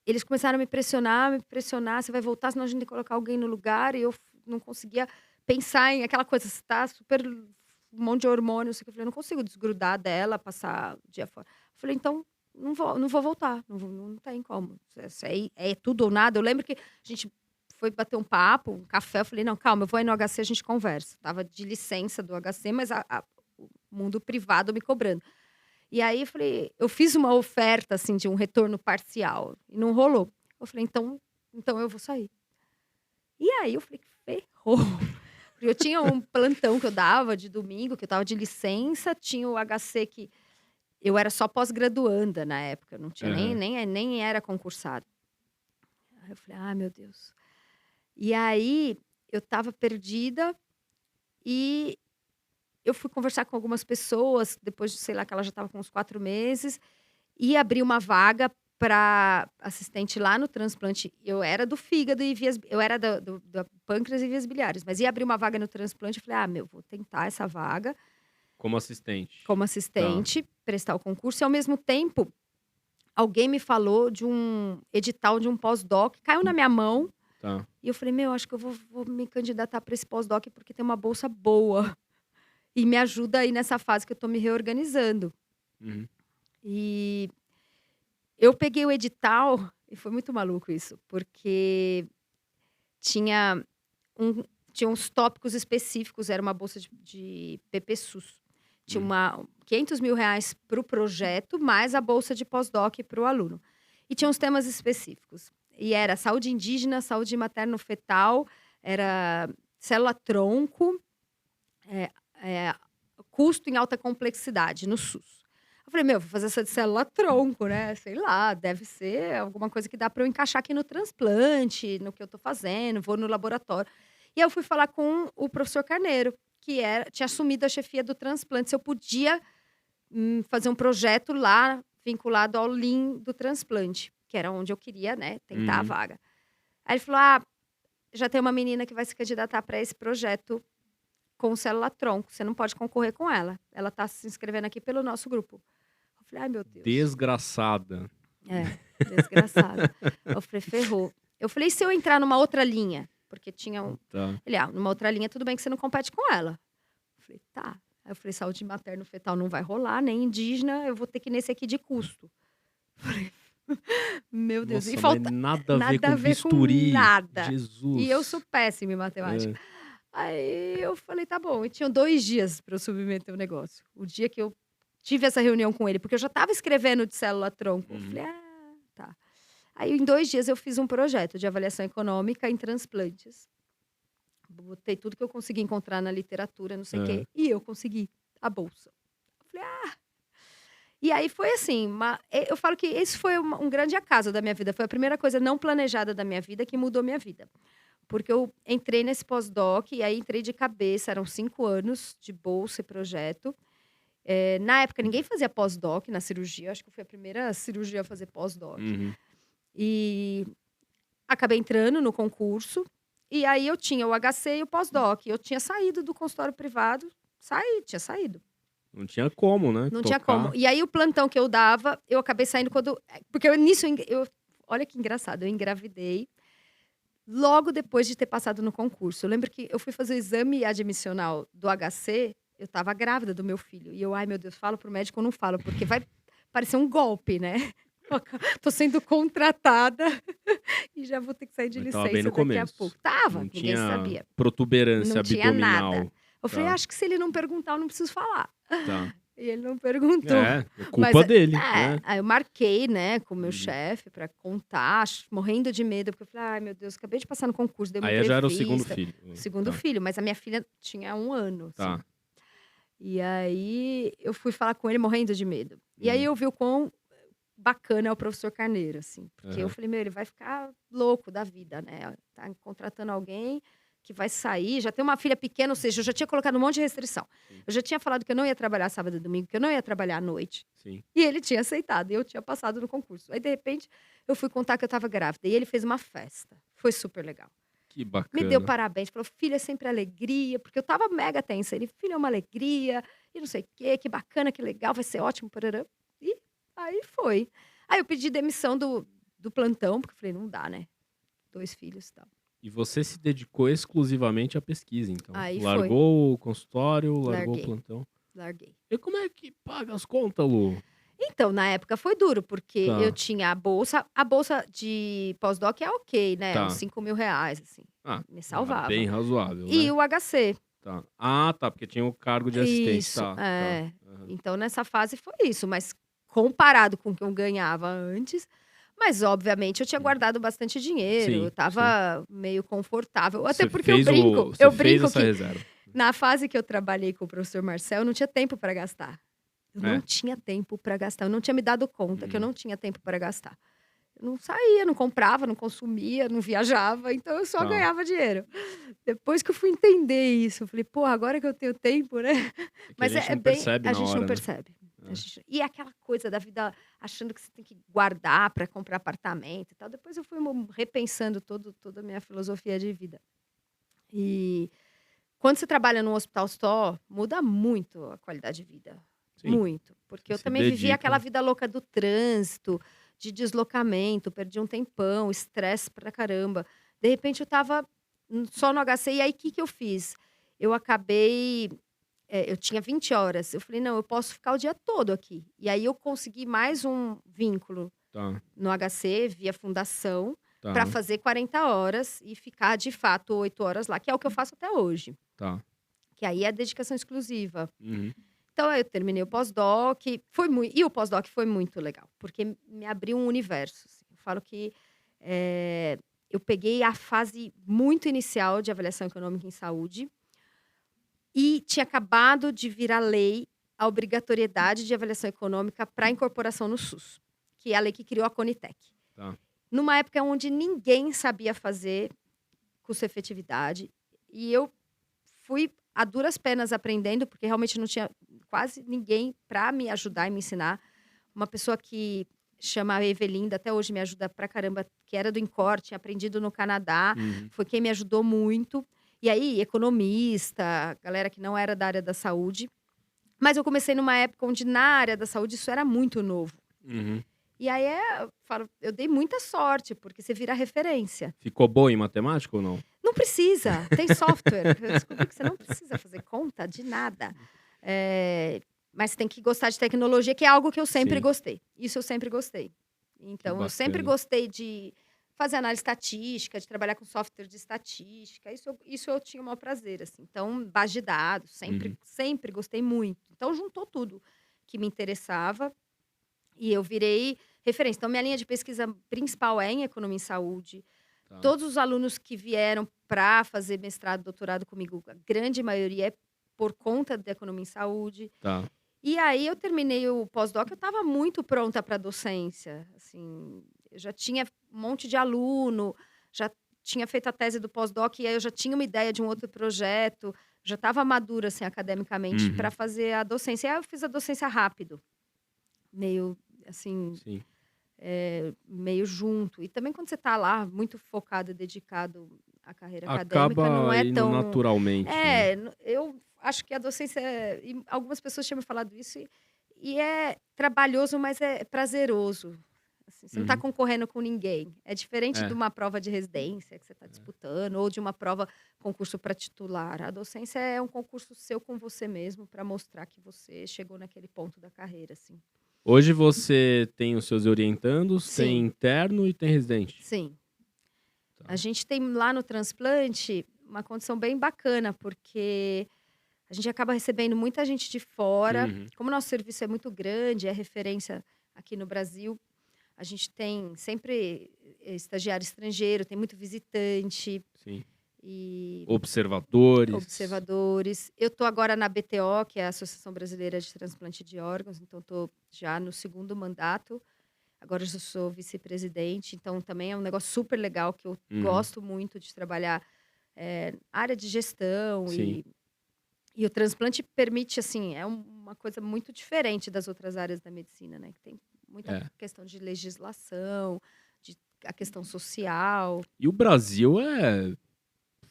eles começaram a me pressionar: "Você vai voltar, senão a gente tem que colocar alguém no lugar", e eu não conseguia pensar em aquela coisa, você tá super um monte de hormônio, não sei o que, eu falei: "Eu não consigo desgrudar dela, passar o dia fora". Eu falei: "Então, não vou voltar, não tem como, isso aí é tudo ou nada". Eu lembro que a gente foi bater um papo, um café, eu falei: "Não, calma, eu vou aí no HC, a gente conversa". Estava de licença do HC, mas o mundo privado me cobrando. E aí eu falei eu fiz uma oferta, assim, de um retorno parcial e não rolou. Eu falei: "Então eu vou sair". E aí eu falei: "Ferrou". Porque eu tinha um plantão que eu dava de domingo, que eu estava de licença, tinha o HC que eu era só pós-graduanda na época, eu não tinha Aham. nem era concursada. Aí eu falei: "Ai, meu Deus". E aí eu estava perdida e eu fui conversar com algumas pessoas, depois de sei lá, que ela já estava com uns 4 meses. E abri uma vaga para assistente lá no transplante. Eu era do fígado e vias eu era da pâncreas e vias biliares, mas ia abrir uma vaga no transplante, eu falei: "Ah, meu, vou tentar essa vaga Como assistente. como Tá, assistente, prestar o concurso", e ao mesmo tempo, alguém me falou de um edital de um pós-doc, caiu na minha mão, tá. e eu falei: "Meu, acho que eu vou me candidatar para esse pós-doc, porque tem uma bolsa boa, e me ajuda aí nessa fase que eu tô me reorganizando". Uhum. E eu peguei o edital e foi muito maluco isso, porque tinha tinha uns tópicos específicos, era uma bolsa de PPSUS. Tinha Hum. uma R$ 500.000 para o projeto, mais a bolsa de pós-doc para o aluno. E tinha uns temas específicos. E era saúde indígena, saúde materno-fetal, era célula-tronco, eh custo em alta complexidade no SUS. Eu falei: "Meu, vou fazer essa de célula-tronco, né, sei lá, deve ser alguma coisa que dá para eu encaixar aqui no transplante, no que eu tô fazendo, vou no laboratório". E aí eu fui falar com o professor Carneiro, que tinha assumido a chefia do transplante, se eu podia, fazer um projeto lá vinculado ao Lean do transplante, que era onde eu queria, né, tentar a Uhum. vaga. Aí ele falou: "Ah, já tem uma menina que vai se candidatar para esse projeto com célula-tronco, você não pode concorrer com ela. Ela tá se inscrevendo aqui pelo nosso grupo". Eu falei: "Ai, meu Deus". Desgraçada. É, desgraçada. Eu falei: "Ferrou". Eu falei: "E se eu entrar numa outra linha?" Porque tinha Tá. ele: "Ah, numa outra linha tudo bem que você não compete com ela". Eu falei: "Tá". Aí eu falei: "Saúde materno-fetal não vai rolar, nem indígena, eu vou ter que ir nesse aqui de custo". Falei: "Meu Deus". E Nossa, mas falta nada a ver nada com a ver com bisturi. nada. E eu sou Jesus. péssima em matemática. É. Aí eu falei: "Tá bom", e tinham 2 dias para eu submeter o negócio. O dia que eu tive essa reunião com ele, porque eu já estava escrevendo de célula-tronco. Eu Uhum. falei: "Ah, tá". Aí em 2 dias eu fiz um projeto de avaliação econômica em transplantes. Botei tudo que eu consegui encontrar na literatura, não sei o Hã. quê, e eu consegui a bolsa. Eu falei: "Ah". E aí foi assim, eu falo que esse foi um grande acaso da minha vida, foi a primeira coisa não planejada da minha vida que mudou minha vida. Porque eu entrei nesse pós-doc e aí entrei de cabeça, eram 5 anos de bolsa e projeto. Na época ninguém fazia pós-doc na cirurgia, acho que eu fui a primeira cirurgia a fazer pós-doc. Uhum. E acabei entrando no concurso, e aí eu tinha o HC e o pós-doc. Eu tinha saído do consultório privado, tinha saído. Não tinha como, né, Não tinha como. tocar. E aí o plantão que eu dava, eu acabei saindo quando porque eu olha que engraçado, eu engravidei logo depois de ter passado no concurso. Eu lembro que eu fui fazer o exame admissional do HC, eu estava grávida do meu filho. E eu: "Ai, meu Deus, falo para o médico ou não falo? Porque vai parecer um golpe, né". Tô sendo contratada e já vou ter que sair de Mas tava bem licença no daqui a começo. pouco. Tava, Não ninguém tinha sabia. protuberância Não tinha nada. abdominal. Eu falei: Tá, "Acho que se ele não perguntar, eu não preciso falar". tá. E ele não perguntou. É Mas culpa dele, né? aí eu marquei, né, com o meu Uhum. chefe pra contar, morrendo de medo, porque eu falei: "Ai, meu Deus, acabei de passar no concurso, dei uma Aí já era o segundo entrevista". filho. O segundo Tá, filho, mas a minha filha tinha 1 ano, assim. tá. E aí eu fui falar com ele morrendo de medo. E aí Uhum. eu vi o quão bacana é o professor Carneiro, assim, porque eu Aham. falei: "Meu, ele vai ficar louco da vida, né, tá contratando alguém que vai sair, já tem uma filha pequena", ou seja, eu já tinha colocado um monte de restrição. Sim, Eu já tinha falado que eu não ia trabalhar sábado e domingo, que eu não ia trabalhar à noite, sim. e ele tinha aceitado, e eu tinha passado no concurso. Aí, de repente, eu fui contar que eu estava grávida, e ele fez uma festa, foi super legal. Que Me deu bacana. parabéns, falou: "Filha, é sempre alegria", porque eu estava mega tensa, ele: "Filha, é uma alegria, e não sei o quê, que bacana, que legal, vai ser ótimo, parará". E aí foi. Aí eu pedi demissão do plantão, porque eu falei: "Não dá, né, 2 filhos, e tal". E você se dedicou exclusivamente à pesquisa, então? Aí foi, Largou o consultório, largou o larguei, plantão. larguei. E como é que paga as contas, Lu? Então, na época foi duro, porque eu Tá, tinha a bolsa de pós-doc é ok, né, uns tá. R$ 5.000, assim, Ah, me bem salvava. razoável, E né? o HC. Tá. Ah, tá, porque tinha o cargo de assistente. Isso, Tá, tá. é. Aham. Então nessa fase foi isso, mas comparado com o que eu ganhava antes, mas obviamente eu tinha Uhum. guardado bastante dinheiro, eu Sim, sim. estava meio confortável, até Você porque eu fez brinco, você eu fez brinco essa que reserva. na fase que eu trabalhei com o professor Marcel, eu não tinha tempo para gastar. Eu não É. tinha tempo para gastar, eu não tinha me dado conta que eu Uhum. não tinha tempo para gastar. Eu não saía, não comprava, não consumia, não viajava, então eu só Tá. ganhava dinheiro. Depois que eu fui entender isso, eu falei: "Pô, agora que eu tenho tempo, né". É que a Mas gente é não bem percebe a na gente não hora, né? percebe. A É. gente e é aquela coisa da vida achando que você tem que guardar para comprar apartamento e tal. Depois eu fui repensando toda a minha filosofia de vida. E quando você trabalha num hospital só, muda muito a qualidade de vida, Sim, muito. Porque você eu se também vivia aquela dedica. vida louca do trânsito, de deslocamento, perdi um tempão, estresse pra caramba. De repente eu estava, só no HC, e aí o que que eu fiz? Eu acabei eu tinha 20 horas, eu falei: "Não, eu posso ficar o dia todo aqui". E aí eu consegui mais um vínculo Tá, no HC, via fundação, para tá, fazer 40 horas e ficar de fato 8 horas lá, que é o que eu faço até hoje, tá. que aí é dedicação exclusiva. Uhum. Então aí eu terminei o pós-doc, e o pós-doc foi muito legal, porque me abriu um universo, assim. Eu falo que, eu peguei a fase muito inicial de avaliação econômica em saúde, e tinha acabado de virar lei a obrigatoriedade de avaliação econômica para incorporação no SUS, que é a lei que criou a Conitec. Tá. Numa época onde ninguém sabia fazer custo-efetividade, e eu fui a duras penas aprendendo, porque realmente não tinha quase ninguém para me ajudar e me ensinar. Uma pessoa que chama Evelinda, até hoje me ajuda pra caramba, que era do INCOR, tinha aprendido no Canadá, Uhum. foi quem me ajudou muito. E aí, economista, galera que não era da área da saúde. Mas eu comecei numa época onde na área da saúde isso era muito novo. Uhum. E aí eu falo, eu dei muita sorte, porque você vira referência. Ficou boa em matemática ou não? Não precisa, tem software. Eu descobri que você não precisa fazer conta de nada. Mas tem que gostar de tecnologia, que é algo que eu sempre Sim, gostei. Isso eu sempre gostei. que Então, eu sempre bacana. gostei de fazer análise estatística, de trabalhar com software de estatística. Isso eu tinha o maior prazer, assim. Então, base de dados, sempre, Uhum. sempre gostei muito. Então, juntou tudo que me interessava e eu virei referência. Então, minha linha de pesquisa principal é em economia e saúde. Tá, Todos os alunos que vieram para fazer mestrado, doutorado comigo, a grande maioria é por conta da economia em saúde. tá. E aí eu terminei o pós-doc, eu estava muito pronta para docência, assim, eu já tinha um monte de aluno, já tinha feito a tese do pós-doc, e aí eu já tinha uma ideia de um outro projeto, já estava madura, assim, academicamente para Uhum. fazer a docência. E aí eu fiz a docência rápido, meio, assim, Sim. meio junto. E também quando você está lá muito focado e dedicado à carreira acadêmica, não Acaba é indo tão naturalmente, né? eu acho que a docência e algumas pessoas tinham me falado isso, e é trabalhoso, mas é prazeroso. Assim, você não está Uhum. concorrendo com ninguém. É diferente de É, uma prova de residência que você está disputando, ou de uma prova, concurso para titular. A docência é um concurso seu com você mesmo, para mostrar que você chegou naquele ponto da carreira, assim. Hoje você tem os seus orientandos, Sim. tem interno e tem residente. Sim. Tá. A gente tem lá no transplante uma condição bem bacana, porque a gente acaba recebendo muita gente de fora. Uhum. Como o nosso serviço é muito grande, é referência aqui no Brasil, a gente tem sempre estagiário estrangeiro, tem muito visitante Sim. e Observadores. observadores. Eu estou agora na BTO, que é a Associação Brasileira de Transplante de Órgãos, então estou já no 2º mandato. Agora eu já sou vice-presidente, então também é um negócio super legal que eu Uhum. gosto muito de trabalhar, área de gestão Sim. e o transplante permite, assim, é uma coisa muito diferente das outras áreas da medicina, né? Que tem muita É. questão de legislação, a questão social. E o Brasil é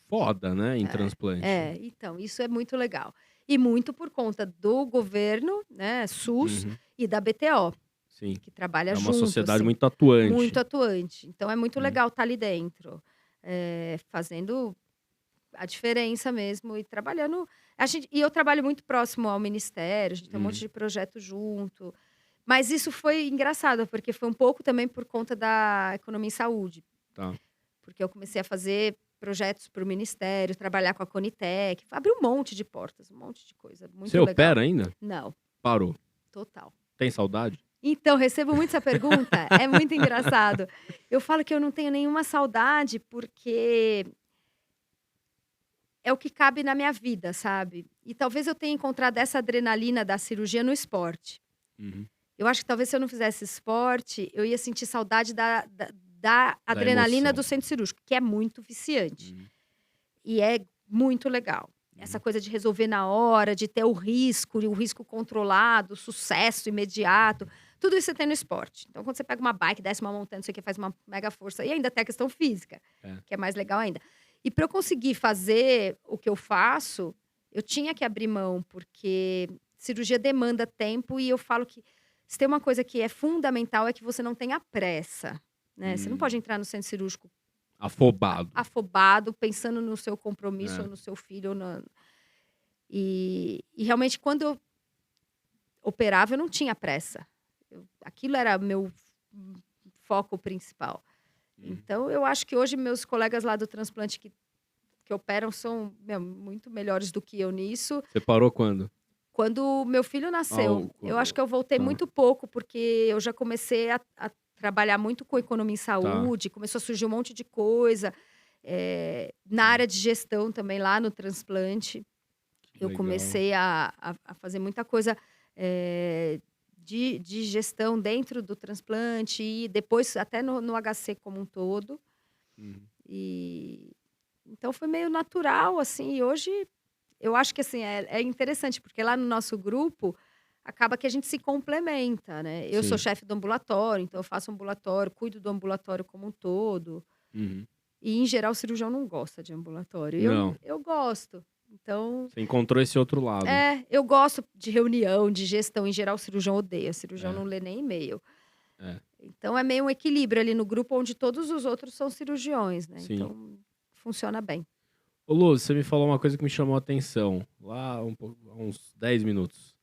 foda, né, em transplante. Então, isso é muito legal. E muito por conta do governo, né, SUS Uhum. e da BTO, Sim. que trabalha É uma junto, sociedade assim. muito atuante. Muito atuante. Então é muito Hum. legal estar ali dentro, fazendo a diferença mesmo e trabalhando. E eu trabalho muito próximo ao ministério, a gente tem um monte de projeto junto. Mas isso foi engraçado, porque foi um pouco também por conta da economia em saúde. Tá. Porque eu comecei a fazer projetos para o ministério, trabalhar com a Conitec, abriu um monte de portas, um monte de coisa. Muito Você legal. opera ainda? Não, Parou. total. Tem saudade? Então, recebo muito essa pergunta, é muito engraçado. Eu falo que eu não tenho nenhuma saudade, porque é o que cabe na minha vida, sabe. E talvez eu tenha encontrado essa adrenalina da cirurgia no esporte. Uhum. Eu acho que talvez se eu não fizesse esporte, eu ia sentir saudade da adrenalina emoção. do centro cirúrgico, que é muito viciante. Uhum. E é muito legal. Essa coisa de resolver na hora, de ter o risco controlado, o sucesso imediato, tudo isso você tem no esporte. Então, quando você pega uma bike, desce uma montanha, não sei o que, faz uma mega força, e ainda tem a questão física, que é mais legal ainda. E para eu conseguir fazer o que eu faço, eu tinha que abrir mão, porque cirurgia demanda tempo e eu falo que se tem uma coisa que é fundamental é que você não tenha pressa, né? Você não pode entrar no centro cirúrgico afobado, pensando no seu compromisso ou no seu filho. E realmente, quando eu operava, eu não tinha pressa. Aquilo era meu foco principal. Então, eu acho que hoje meus colegas lá do transplante que operam são muito melhores do que eu nisso. Você parou quando? Quando meu filho nasceu. Eu acho que eu voltei muito pouco, porque eu já comecei a trabalhar muito com economia em saúde, começou a surgir um monte de coisa. Na área de gestão também, lá no transplante. Eu comecei a fazer muita coisa de gestão dentro do transplante e depois até no HC como um todo. Então foi meio natural, assim, e hoje eu acho que assim, é interessante, porque lá no nosso grupo acaba que a gente se complementa, né? Eu sou chefe do ambulatório, então eu faço ambulatório, cuido do ambulatório como um todo. Uhum. E, em geral, o cirurgião não gosta de ambulatório. Não. Eu gosto. Então, Você encontrou esse outro lado. eu gosto de reunião, de gestão. Em geral, o cirurgião odeia. O cirurgião não lê nem e-mail. Então, é meio um equilíbrio ali no grupo, onde todos os outros são cirurgiões, né? Sim. Então, funciona bem. Ô, Lu, você me falou uma coisa que me chamou a atenção. Lá, há uns 10 minutos.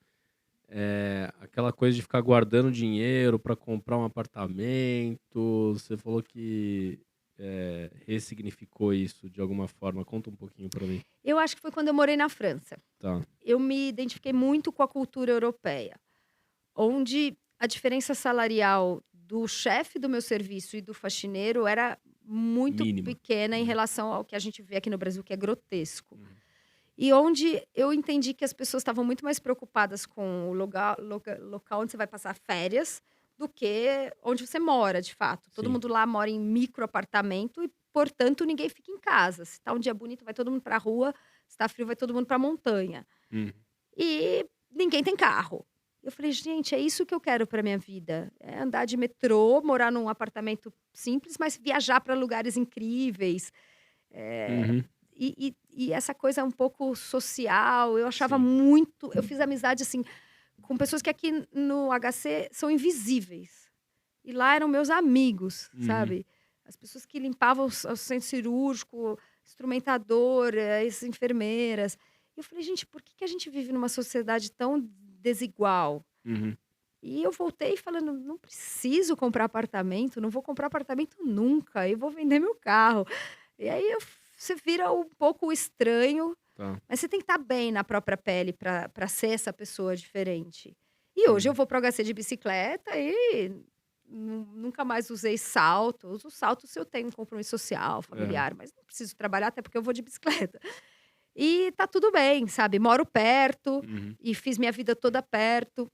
Aquela coisa de ficar guardando dinheiro para comprar um apartamento. Você falou que ressignificou isso de alguma forma. Conta um pouquinho para mim. Eu acho que foi quando eu morei na França. Tá. Eu me identifiquei muito com a cultura europeia, onde a diferença salarial do chefe do meu serviço e do faxineiro era muito Mínima. pequena em relação ao que a gente vê aqui no Brasil, que é grotesco. E onde eu entendi que as pessoas estavam muito mais preocupadas com o local onde você vai passar férias do que onde você mora, de fato. Todo mundo lá mora em micro apartamento e, portanto, ninguém fica em casa. Se tá um dia bonito, vai todo mundo pra rua. Se tá frio, vai todo mundo pra montanha. E ninguém tem carro. Eu falei, gente, é isso que eu quero pra minha vida. É andar de metrô, morar num apartamento simples, mas viajar para lugares incríveis. E essa coisa um pouco social, eu achava muito... Eu fiz amizade, assim, com pessoas que aqui no HC são invisíveis. E lá eram meus amigos, sabe? As pessoas que limpavam o centro cirúrgico, instrumentador, as enfermeiras. E eu falei, gente, por que a gente vive numa sociedade tão desigual? E eu voltei falando: "Não preciso comprar apartamento, não vou comprar apartamento nunca, eu vou vender meu carro". E aí você vira um pouco estranho, Tá. mas você tem que estar bem na própria pele para ser essa pessoa diferente. E hoje eu Uhum. vou para o HC de bicicleta e nunca mais usei salto. Uso salto se eu tenho um compromisso social, É. familiar, mas não preciso trabalhar, até porque eu vou de bicicleta. E tá tudo bem, sabe, moro perto Uhum. e fiz minha vida toda perto,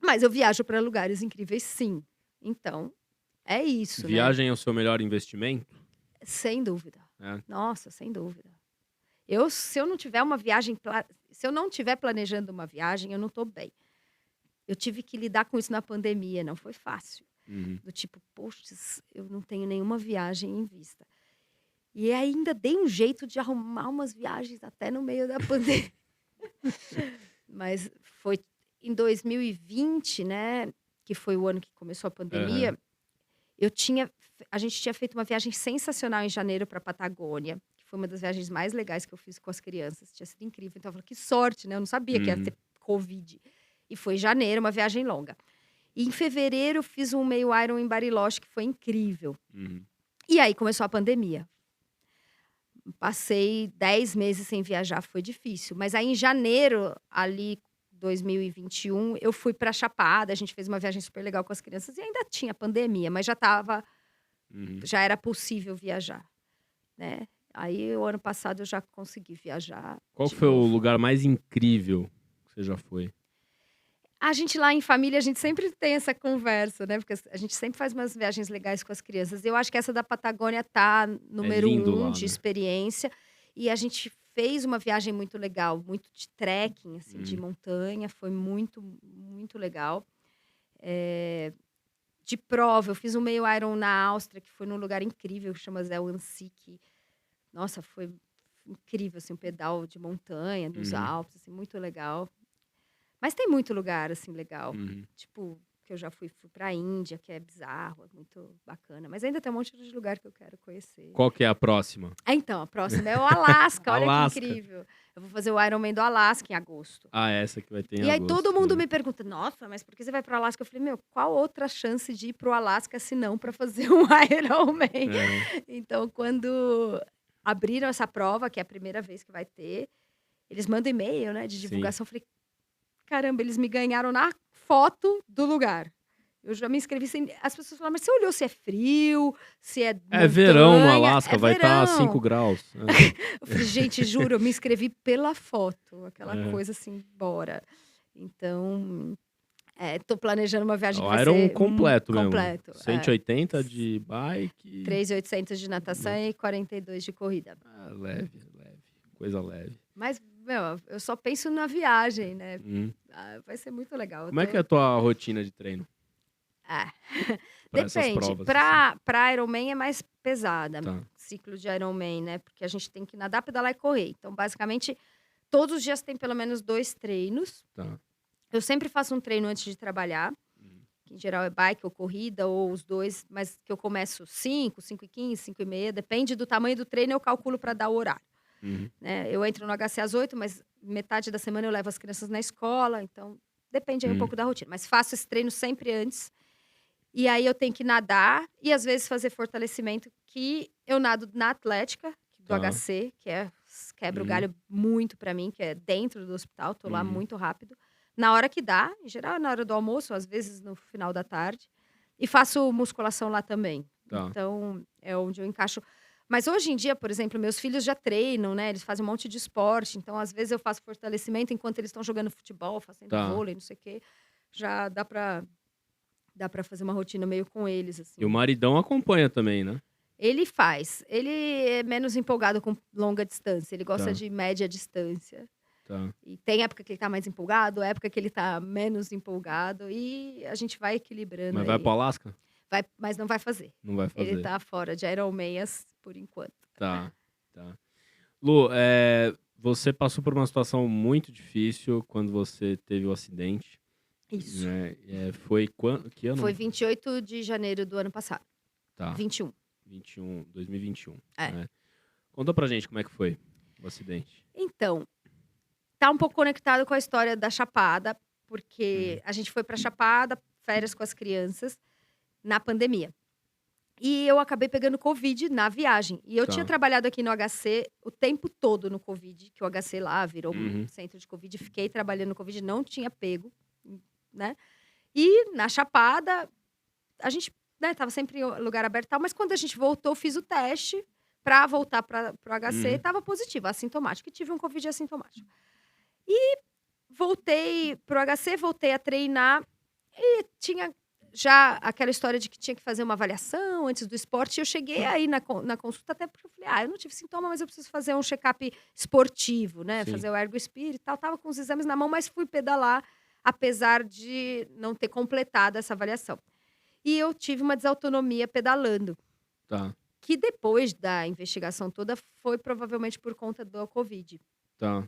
mas eu viajo para lugares incríveis sim. Então, é isso, né, Viagem é o seu melhor investimento? sem dúvida. É. Nossa, sem dúvida. Se eu não tiver uma viagem se eu não estiver planejando uma viagem, eu não tô bem. Eu tive que lidar com isso na pandemia, não foi fácil. Uhum. Do tipo: "Puts, eu não tenho nenhuma viagem em vista". E ainda dei um jeito de arrumar umas viagens até no meio da pandemia. Mas foi em 2020, né, que foi o ano que começou a Aham. pandemia, a gente tinha feito uma viagem sensacional em janeiro pra Patagônia, que foi uma das viagens mais legais que eu fiz com as crianças, tinha sido incrível. Então eu falei: "Que sorte, né", eu não sabia que ia Uhum. ter covid. E foi em janeiro, uma viagem longa. E em fevereiro eu fiz um meio Iron em Bariloche, que foi incrível. Uhum. E aí começou a pandemia. Passei 10 meses sem viajar, foi difícil. Mas aí em janeiro, ali, 2021, eu fui pra Chapada, a gente fez uma viagem super legal com as crianças e ainda tinha pandemia, mas Uhum. já era possível viajar, né. Aí o ano passado eu já consegui viajar Qual de foi o novo. lugar mais incrível que você já foi? A gente lá em família, a gente sempre tem essa conversa, né, porque a gente sempre faz umas viagens legais com as crianças. Eu acho que essa da Patagônia tá É número lindo 1 lá, de né? experiência, e a gente fez uma viagem muito legal, muito de trekking, assim, de Uhum. montanha, foi muito, muito legal. De prova, eu fiz um meio Iron na Áustria, que foi num lugar incrível, que chama Zell-am-Sick. Nossa, foi incrível, assim, um pedal de montanha, nos Uhum. Alpes, assim, muito legal. Mas tem muito lugar, assim, legal. Uhum. Tipo, que eu já fui pra Índia, que é bizarro, é muito bacana. Mas ainda tem um monte de lugar que eu quero conhecer. Qual que é a próxima? Então, a próxima é o Alasca, olha que Alasca. incrível. Eu vou fazer o Ironman do Alasca em agosto. Ah, essa que vai ter em E aí todo agosto. mundo Né? me pergunta: "Nossa, mas por que você vai para o Alasca?" Eu falei: "Meu, qual outra chance de ir para o Alasca se não para fazer um Ironman?" Aham. Então, quando abriram essa prova, que é a primeira vez que vai ter, eles mandam e-mail, né, de Sim. divulgação. Eu falei: "Caramba, eles me ganharam na foto do lugar". Eu já me inscrevi sem as pessoas falaram: "Mas você olhou se é frio, se é É verão no montanha?" Alasca, É vai estar 5 verão. graus. Eu falei: "Gente, juro, eu me inscrevi pela foto", aquela É. coisa assim, bora. Então, tô planejando uma viagem que O vai Iron ser completo mesmo. completo, cento e oitenta de bike. 3.800 de natação e 42 de corrida. Ah, leve, leve. Coisa leve. Mas, meu, eu só penso na viagem, né. Uhum. Vai ser muito legal, eu Como é que é tô a tua rotina de treino é. para essas Depende, provas, assim? pra Ironman é mais pesada, Tá. ciclo de Ironman, né, porque a gente tem que nadar, pedalar e correr. Então, basicamente, todos os dias tem pelo menos 2 treinos. Tá. Eu sempre faço um treino antes de trabalhar, Uhum. que em geral é bike ou corrida ou os 2, mas que eu começo 5, 5h15, 5h30, depende do tamanho do treino, eu calculo para dar o horário, Uhum. né. Eu entro no HC às 8h, mas metade da semana eu levo as crianças na escola, então depende aí um Uhum. pouco da rotina, mas faço esse treino sempre antes. E aí eu tenho que nadar e às vezes fazer fortalecimento, que eu nado na Atlética, do Tá. HC, que é quebra o Uhum. galho muito pra mim, que é dentro do hospital, tô lá Uhum. muito rápido. Na hora que dá, em geral é na hora do almoço, às vezes no final da tarde. E faço musculação lá também. Tá. Então, é onde eu encaixo. Mas hoje em dia, por exemplo, meus filhos já treinam, né, eles fazem um monte de esporte, então às vezes eu faço fortalecimento enquanto eles estão jogando futebol, fazendo Tá. vôlei, não sei o quê. Já dá pra fazer uma rotina meio com eles, E o assim. maridão acompanha também, né? Ele faz. Ele é menos empolgado com longa distância, ele gosta Tá. de média distância. Tá. E tem época que ele tá mais empolgado, época que ele tá menos empolgado, e a gente vai equilibrando Mas vai pro aí. Alasca? Mas não vai fazer. Não vai Ele fazer. tá fora de Ironmans por enquanto. Tá. Tá. Lu, você passou por uma situação muito difícil quando você teve o acidente, Isso. né? Foi quando? Que Foi ano? 28 de janeiro do ano passado. Tá. 21. 2021, É. né? Conta pra gente como é que foi o acidente. Então, tá um pouco conectado com a história da Chapada, porque a gente foi pra Chapada, férias com as crianças, na pandemia. E eu acabei pegando Covid na viagem. E eu tinha Tá. trabalhado aqui no HC o tempo todo no Covid, que o HC lá virou um Uhum. centro de Covid. Fiquei trabalhando no Covid, não tinha pego, né? E na Chapada, a gente, né, tava sempre em lugar aberto e tal, mas quando a gente voltou, fiz o teste pra voltar pro HC, tava positivo, assintomático. E tive um Covid assintomático. E voltei pro HC, voltei a treinar e tinha já aquela história de que tinha que fazer uma avaliação antes do esporte. Eu cheguei aí na consulta até porque eu falei, eu não tive sintoma, mas eu preciso fazer um check-up esportivo, né? Sim. Fazer o ergo spirit e tal. Tava com os exames na mão, mas fui pedalar, apesar de não ter completado essa avaliação. E eu tive uma desautonomia pedalando, Tá, que depois da investigação toda foi provavelmente por conta do Covid. tá.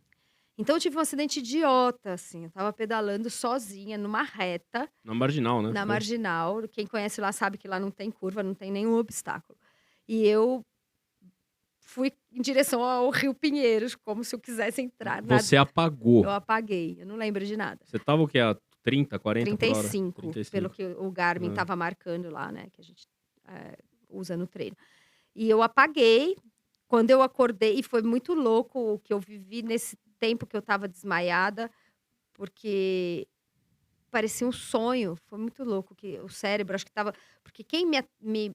Então eu tive um acidente idiota, assim, eu estava pedalando sozinha numa reta, Na Marginal, né? na Foi? marginal. Quem conhece lá sabe que lá não tem curva, não tem nenhum obstáculo. E eu fui em direção ao Rio Pinheiros, como se eu quisesse entrar na. Você apagou. Eu apaguei, eu não lembro de nada. Você tava o quê? A 30, 40 por hora? 35, 35. pelo que o Garmin Ah. estava marcando lá, né, que a gente usa no treino. E eu apaguei. Quando eu acordei, e foi muito louco o que eu vivi nesse tempo que eu estava desmaiada, porque parecia um sonho. Foi muito louco que o cérebro, acho que estava. Porque quem me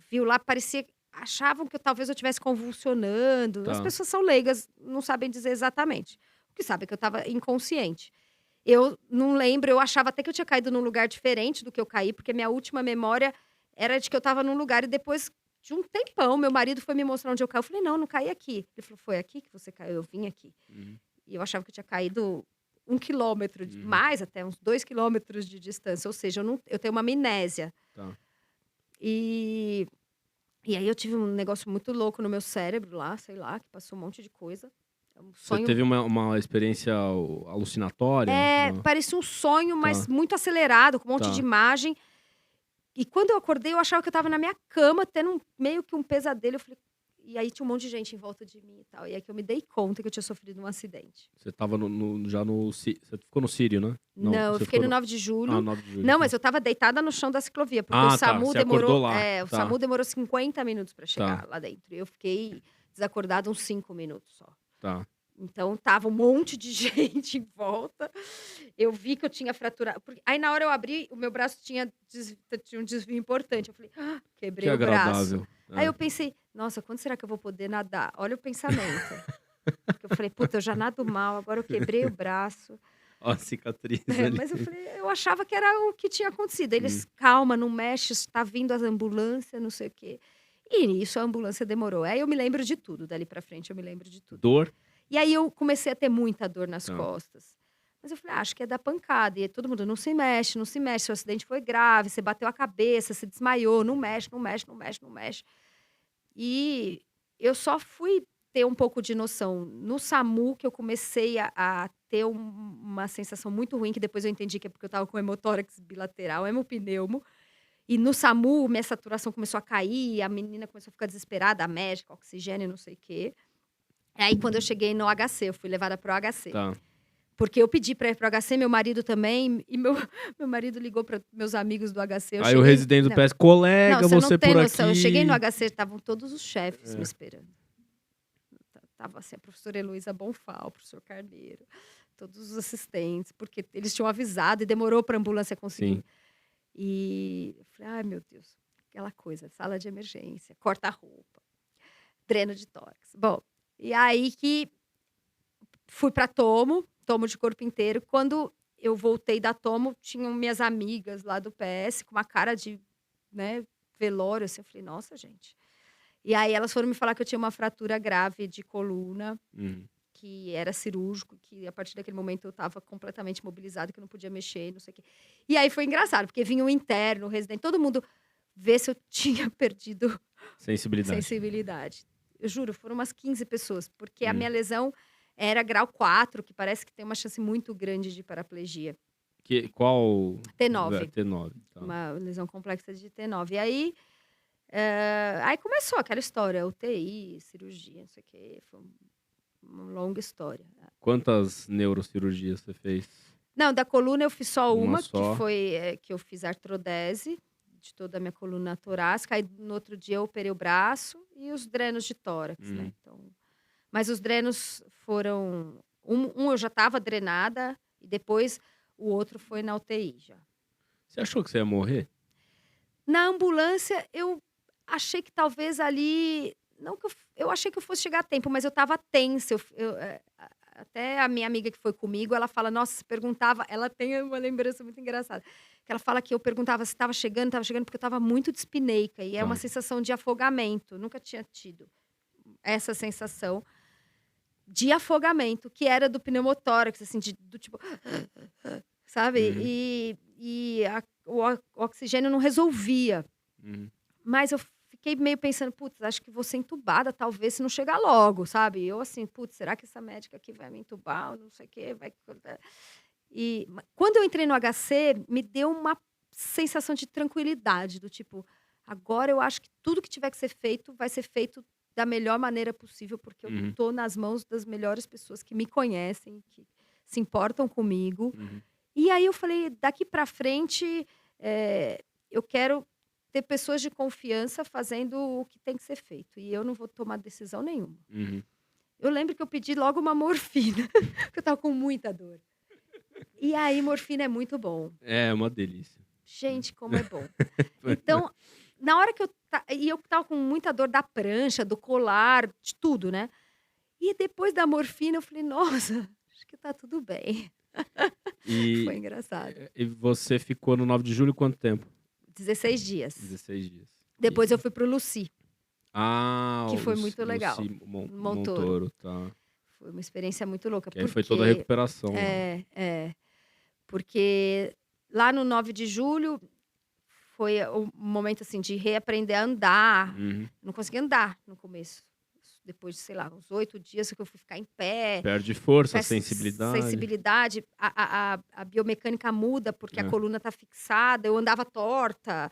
viu lá parecia. Achavam que talvez eu estivesse convulsionando. Tá. As pessoas são leigas, não sabem dizer exatamente. O que sabem é que eu estava inconsciente. Eu não lembro, eu achava até que eu tinha caído num lugar diferente do que eu caí, porque minha última memória era de que eu estava num lugar e depois de um tempão, meu marido foi me mostrar onde eu caí. Eu falei, não caí aqui. Ele falou, foi aqui que você caiu? Eu vim aqui. E eu achava que eu tinha caído 1 quilômetro, mais até, uns 2 quilômetros de distância. Ou seja, eu tenho uma amnésia. Tá. E aí eu tive um negócio muito louco no meu cérebro lá, sei lá, que passou um monte de coisa. Um Você sonho. teve uma experiência alucinatória? Parecia um sonho, mas Tá. muito acelerado, com um monte Tá. de imagem. E quando eu acordei, eu achava que eu estava na minha cama, tendo meio que um pesadelo. Eu falei, e aí tinha um monte de gente em volta de mim e tal. E aí que eu me dei conta que eu tinha sofrido um acidente. Você tava você ficou no Sírio, né? Não, eu você fiquei ficou no 9 de julho. Ah, 9 de julho. Não, mas eu estava deitada no chão da ciclovia, porque Ah, o tá, SAMU você demorou. acordou lá. O Tá. SAMU demorou 50 minutos para chegar Tá. lá dentro. E eu fiquei desacordada uns 5 minutos só. Tá. Então tava um monte de gente em volta. Eu vi que eu tinha fraturado. Aí na hora eu abri, o meu braço tinha um desvio importante. Eu falei, quebrei Que o braço. agradável. Aí eu pensei, nossa, quando será que eu vou poder nadar? Olha o pensamento. Porque eu falei, puta, eu já nado mal, agora eu quebrei o braço. Ó a cicatriz ali. Mas eu falei, eu achava que era o que tinha acontecido. Eles, calma, não mexe, está vindo as ambulâncias, não sei o quê. E nisso a ambulância demorou. Aí eu me lembro de tudo, dali pra frente eu me lembro de tudo. Dor? E aí eu comecei a ter muita dor nas Tá. costas. Mas eu falei, acho que é da pancada. E todo mundo, não se mexe, não se mexe. Seu acidente foi grave, você bateu a cabeça, você desmaiou, não mexe, não mexe, não mexe, não mexe. E eu só fui ter um pouco de noção no SAMU, que eu comecei a ter uma sensação muito ruim, que depois eu entendi que é porque eu estava com hemotórax bilateral, hemopneumo. E no SAMU, minha saturação começou a cair, a menina começou a ficar desesperada, a médica, oxigênio, não sei o quê. Aí, quando eu cheguei no HC, eu fui levada pro HC. Tá. Porque eu pedi pra ir pro HC, meu marido também, e meu marido ligou para meus amigos do HC. Aí o residente do PS, colega, não, você não tem por noção. aqui. Eu cheguei no HC, estavam todos os chefes me esperando. Tava assim, a professora Heloísa Bonfal, o professor Carneiro, todos os assistentes, porque eles tinham avisado e demorou pra ambulância conseguir. Sim. E eu falei, ai meu Deus, aquela coisa, sala de emergência, corta-roupa, dreno de tórax. Bom, e aí que fui pra tomo de corpo inteiro. Quando eu voltei da tomo, tinham minhas amigas lá do PS com uma cara de, né, velório, assim. Eu falei, nossa, gente. E aí elas foram me falar que eu tinha uma fratura grave de coluna, que era cirúrgico, que a partir daquele momento eu estava completamente imobilizada, que eu não podia mexer, não sei o quê. E aí foi engraçado, porque vinha o interno, o residente, todo mundo ver se eu tinha perdido sensibilidade. Eu juro, foram umas 15 pessoas, porque a minha lesão era grau 4, que parece que tem uma chance muito grande de paraplegia. Qual? T9. T9. Tá. Uma lesão complexa de T9. E aí, aí começou aquela história, UTI, cirurgia, não sei o quê. Foi uma longa história. Quantas neurocirurgias você fez? Não, da coluna eu fiz só Uma uma, que só. foi que eu fiz artrodese de toda a minha coluna torácica. Aí no outro dia eu operei o braço e os drenos de tórax, né? Então, mas os drenos foram. Um eu já estava drenada, e depois o outro foi na UTI já. Você achou que você ia morrer? Na ambulância, eu achei que talvez ali. Não que eu achei que eu fosse chegar a tempo, mas eu estava tensa. Até a minha amiga que foi comigo, ela fala, nossa, se perguntava, ela tem uma lembrança muito engraçada. Que ela fala que eu perguntava se estava chegando, porque eu estava muito dispineica. E é uma Tá. sensação de afogamento. Nunca tinha tido essa sensação de afogamento, que era do pneumotórax, assim, do tipo. Sabe? Uhum. E o oxigênio não resolvia. Uhum. Mas eu fiquei meio pensando, putz, acho que vou ser entubada, talvez, se não chegar logo, sabe? Eu assim, putz, será que essa médica aqui vai me entubar? Não sei o quê, vai. Quando eu entrei no HC, me deu uma sensação de tranquilidade, do tipo, agora eu acho que tudo que tiver que ser feito, vai ser feito da melhor maneira possível, porque eu Uhum. tô nas mãos das melhores pessoas que me conhecem, que se importam comigo. Uhum. E aí eu falei, daqui para frente, eu quero ter pessoas de confiança fazendo o que tem que ser feito. E eu não vou tomar decisão nenhuma. Uhum. Eu lembro que eu pedi logo uma morfina, porque eu estava com muita dor. E aí, morfina é muito bom. É uma delícia. Gente, como é bom. Então, na hora que e eu estava com muita dor da prancha, do colar, de tudo, né? E depois da morfina, eu falei, nossa, acho que tá tudo bem. Foi engraçado. E você ficou no 9 de julho quanto tempo? 16 dias. 16 dias. Depois eu fui pro Lucy. Ah, que foi muito legal. Lucy Montoro. Montoro, tá. Foi uma experiência muito louca. Que aí foi toda a recuperação. Porque lá no 9 de julho foi o momento assim de reaprender a andar. Uhum. Não conseguia andar no começo. Depois de, sei lá, uns 8 dias que eu fui ficar em pé. Perde força, sensibilidade. Sensibilidade. A biomecânica muda porque a coluna tá fixada. Eu andava torta.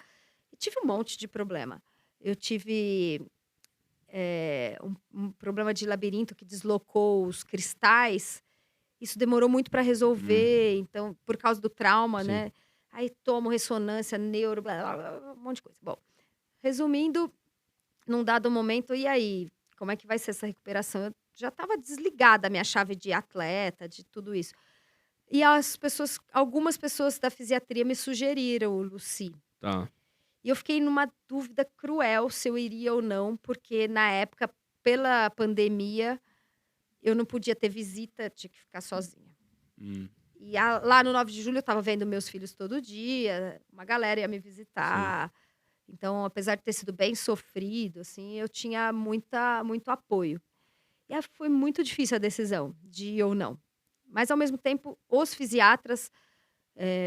Eu tive um monte de problema. Eu tive um problema de labirinto que deslocou os cristais. Isso demorou muito para resolver, então, por causa do trauma, Sim. né? Aí tomo ressonância, neuro, blá, blá, blá, um monte de coisa. Bom, resumindo, num dado momento, e aí? Como é que vai ser essa recuperação? Eu já estava desligada a minha chave de atleta, de tudo isso. E algumas pessoas da fisiatria me sugeriram o Lucy. Tá. E eu fiquei numa dúvida cruel se eu iria ou não, porque na época, pela pandemia, eu não podia ter visita, tinha que ficar sozinha. E lá no 9 de julho eu estava vendo meus filhos todo dia, uma galera ia me visitar. Sim. Então, apesar de ter sido bem sofrido, assim, eu tinha muito apoio. E aí foi muito difícil a decisão de ir ou não. Mas, ao mesmo tempo, os fisiatras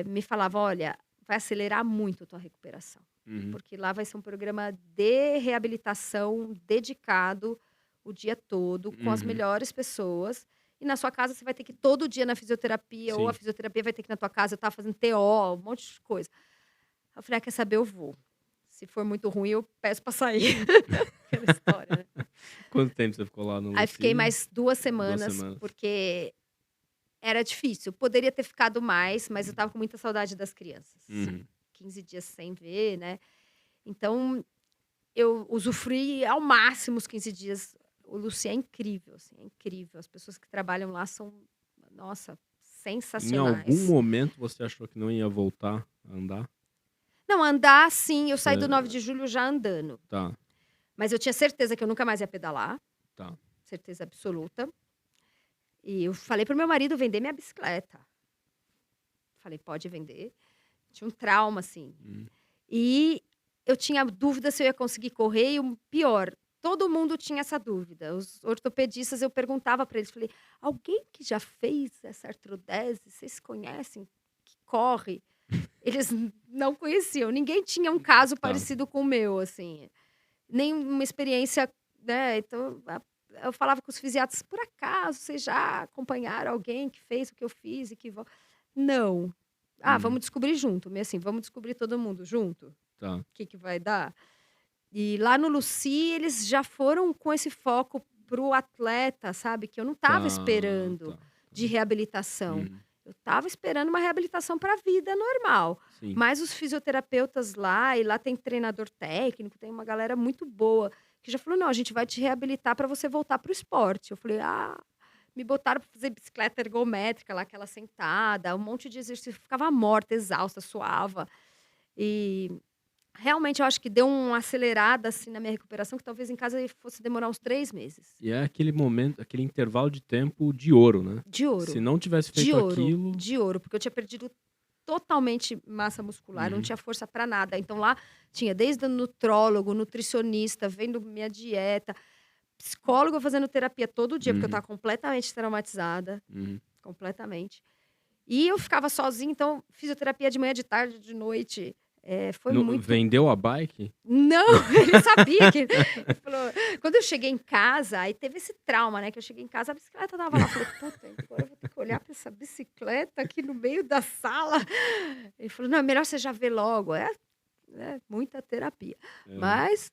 me falavam, olha, vai acelerar muito a tua recuperação. Porque lá vai ser um programa de reabilitação dedicado o dia todo, com as melhores pessoas. E na sua casa você vai ter que ir todo dia na fisioterapia, Sim. ou a fisioterapia vai ter que ir na tua casa. Eu tava fazendo TO, um monte de coisa. Eu falei, quer saber, eu vou. Se for muito ruim, eu peço pra sair. Aquela história, né? Quanto tempo você ficou lá no Lucy? Aí fiquei mais 2 semanas, porque era difícil. Poderia ter ficado mais, mas eu tava com muita saudade das crianças. 15 dias sem ver, né? Então, eu usufruí ao máximo os 15 dias. O Lucy é incrível, assim, é incrível. As pessoas que trabalham lá são, nossa, sensacionais. Em algum momento você achou que não ia voltar a andar? Não, andar sim. Eu saí do 9 de julho já andando. Tá. Mas eu tinha certeza que eu nunca mais ia pedalar. Tá. Certeza absoluta. E eu falei pro meu marido vender minha bicicleta. Falei, pode vender. Tinha um trauma, assim. E eu tinha dúvida se eu ia conseguir correr. E o pior, todo mundo tinha essa dúvida. Os ortopedistas, eu perguntava para eles. Falei, alguém que já fez essa artrodese, vocês conhecem? Que corre? Eles não conheciam. Ninguém tinha um caso parecido com o meu, assim. Nem uma experiência, né? Então, eu falava com os fisiatras, por acaso, vocês já acompanharam alguém que fez o que eu fiz e que... Não. Vamos descobrir junto. Meio assim, vamos descobrir todo mundo junto. Tá. O que vai dar. E lá no Lucy, eles já foram com esse foco pro atleta, sabe? Que eu não estava esperando de reabilitação. Eu estava esperando uma reabilitação para a vida normal. Sim. Mas os fisioterapeutas lá, e lá tem treinador técnico, tem uma galera muito boa, que já falou: não, a gente vai te reabilitar para você voltar para o esporte. Eu falei: me botaram para fazer bicicleta ergométrica lá, aquela sentada, um monte de exercício, ficava morta, exausta, suava. E realmente eu acho que deu uma acelerada assim na minha recuperação, que talvez em casa fosse demorar uns 3 meses. E é aquele momento, aquele intervalo de tempo de ouro, né? De ouro. Se não tivesse De feito ouro, aquilo. de ouro, porque eu tinha perdido totalmente massa muscular, não tinha força para nada. Então lá tinha desde o nutrólogo, nutricionista, vendo minha dieta, psicólogo fazendo terapia todo dia, porque eu estava completamente traumatizada, completamente. E eu ficava sozinha, então fisioterapia de manhã, de tarde, de noite. Foi muito... Vendeu a bike? Não, ele sabia que... Ele falou... Quando eu cheguei em casa, aí teve esse trauma, né? Que eu cheguei em casa, a bicicleta tava lá. Eu falei, puta, agora eu vou ter que olhar para essa bicicleta aqui no meio da sala. Ele falou, não, é melhor você já ver logo. É muita terapia. Mas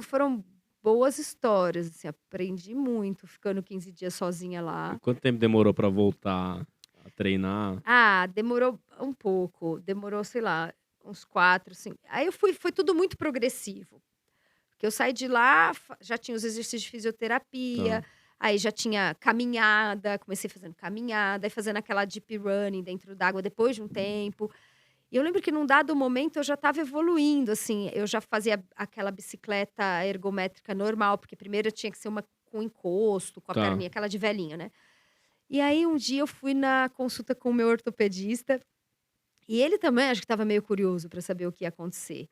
foram boas histórias, assim, aprendi muito, ficando 15 dias sozinha lá. E quanto tempo demorou para voltar a treinar? Demorou um pouco. Demorou, sei lá, uns 4, 5. Aí foi tudo muito progressivo. Porque eu saí de lá, já tinha os exercícios de fisioterapia, aí já tinha caminhada, comecei fazendo caminhada, aí fazendo aquela deep running dentro d'água depois de um tempo. E eu lembro que num dado momento eu já estava evoluindo, assim, eu já fazia aquela bicicleta ergométrica normal, porque primeiro eu tinha que ser uma com encosto, com a perninha, aquela de velhinho, né? E aí um dia eu fui na consulta com o meu ortopedista, e ele também acho que estava meio curioso para saber o que ia acontecer.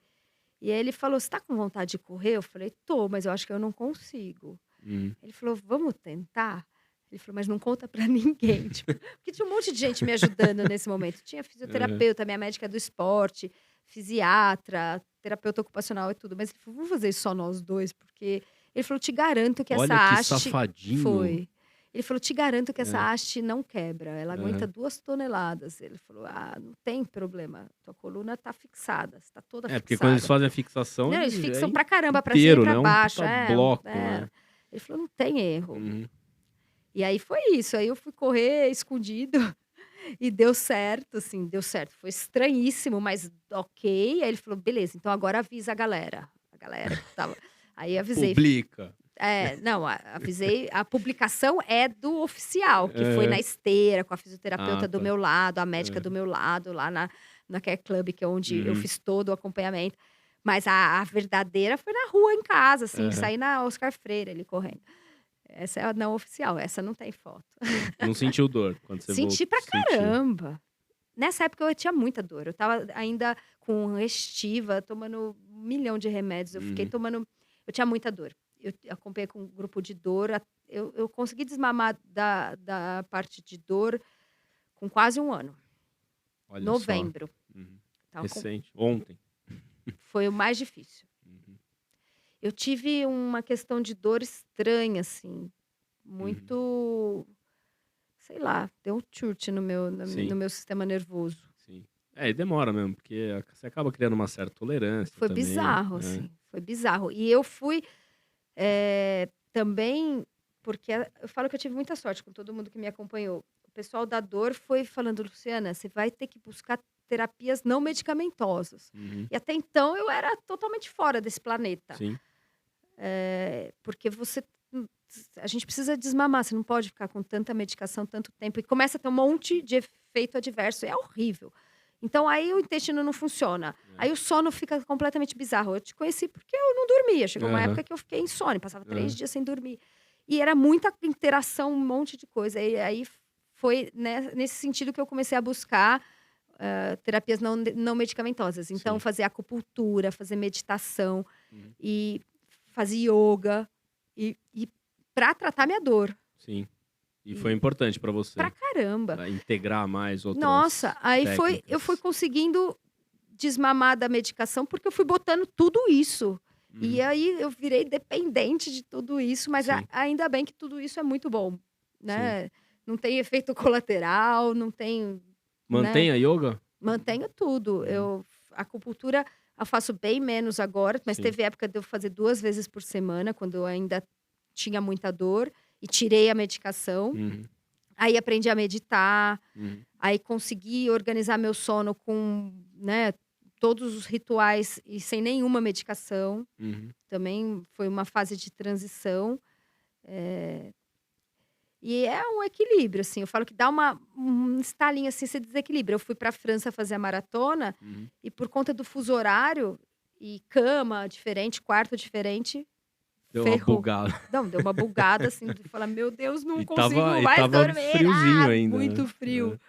E aí ele falou, você tá com vontade de correr? Eu falei, tô, mas eu acho que eu não consigo. Ele falou, vamos tentar? Ele falou, mas não conta pra ninguém. Tipo, porque tinha um monte de gente me ajudando nesse momento. Tinha fisioterapeuta, minha médica do esporte, fisiatra, terapeuta ocupacional e tudo. Mas ele falou, vamos fazer isso só nós dois, porque... Ele falou, te garanto que essa haste... Olha que safadinho. Foi. Ele falou, te garanto que essa haste não quebra. Ela aguenta 2 toneladas. Ele falou, não tem problema. Tua coluna tá fixada, está toda fixada. Porque quando eles fazem a fixação... Não, eles fixam pra caramba, pra inteiro, cima e pra né? baixo. Bloco, né? Ele falou, não tem erro. E aí foi isso. Aí eu fui correr escondido e deu certo, assim, deu certo. Foi estranhíssimo, mas ok. Aí ele falou, beleza, então agora avisa a galera. A galera que tava... Aí avisei. Publica. Não, avisei. A publicação é do oficial, que foi na esteira, com a fisioterapeuta do meu lado, a médica do meu lado, lá na Care Club, que é onde eu fiz todo o acompanhamento. Mas a verdadeira foi na rua, em casa, assim, saí na Oscar Freire, ali correndo. Essa é a não oficial, essa não tem foto. Não sentiu dor quando você voltou? Senti pra caramba. Nessa época eu tinha muita dor. Eu tava ainda com restiva, tomando 1 milhão de remédios. Eu fiquei tomando... Eu tinha muita dor. Eu acompanhei com um grupo de dor. Eu consegui desmamar da parte de dor com quase 1 ano. Olha novembro. Só. Recente. Ontem. Foi o mais difícil. Eu tive uma questão de dor estranha, assim. Muito... Sei lá, deu um chute no meu sistema nervoso. Sim. E demora mesmo, porque você acaba criando uma certa tolerância. Foi também, bizarro, assim. Foi bizarro. E eu fui também, porque eu falo que eu tive muita sorte com todo mundo que me acompanhou. O pessoal da dor foi falando, Luciana, você vai ter que buscar terapias não medicamentosas. E até então eu era totalmente fora desse planeta. Sim. Porque a gente precisa desmamar, você não pode ficar com tanta medicação tanto tempo. E começa a ter um monte de efeito adverso, é horrível. Então aí o intestino não funciona. Aí o sono fica completamente bizarro. Eu te conheci porque eu não dormia. Chegou uma época que eu fiquei insone, passava 3 dias sem dormir. E era muita interação, um monte de coisa. E aí foi nesse sentido que eu comecei a buscar terapias não medicamentosas. Então, fazer acupuntura, fazer meditação e fazer yoga e para tratar minha dor. Sim. E foi importante para você? Pra caramba. Pra integrar mais outras Nossa, aí eu fui conseguindo desmamar da medicação porque eu fui botando tudo isso. E aí eu virei dependente de tudo isso, mas ainda bem que tudo isso é muito bom, né? Não tem efeito colateral, não tem... Mantém a yoga? Mantenho tudo. A acupuntura eu faço bem menos agora, mas teve época de eu fazer 2 vezes por semana, quando eu ainda tinha muita dor, e tirei a medicação. Aí aprendi a meditar, Uhum. aí consegui organizar meu sono com, né, todos os rituais e sem nenhuma medicação. Uhum. Também foi uma fase de transição. Eh, e é um equilíbrio, assim, eu falo que dá um estalinho, assim, você desequilibra. Eu fui pra França fazer a maratona Uhum. e por conta do fuso horário e cama diferente, quarto diferente, Deu uma ferrou. bugada. Não, deu uma bugada, assim, de falar: "Meu Deus, não E consigo tava, e mais tava dormir, friozinho ainda, muito né? frio".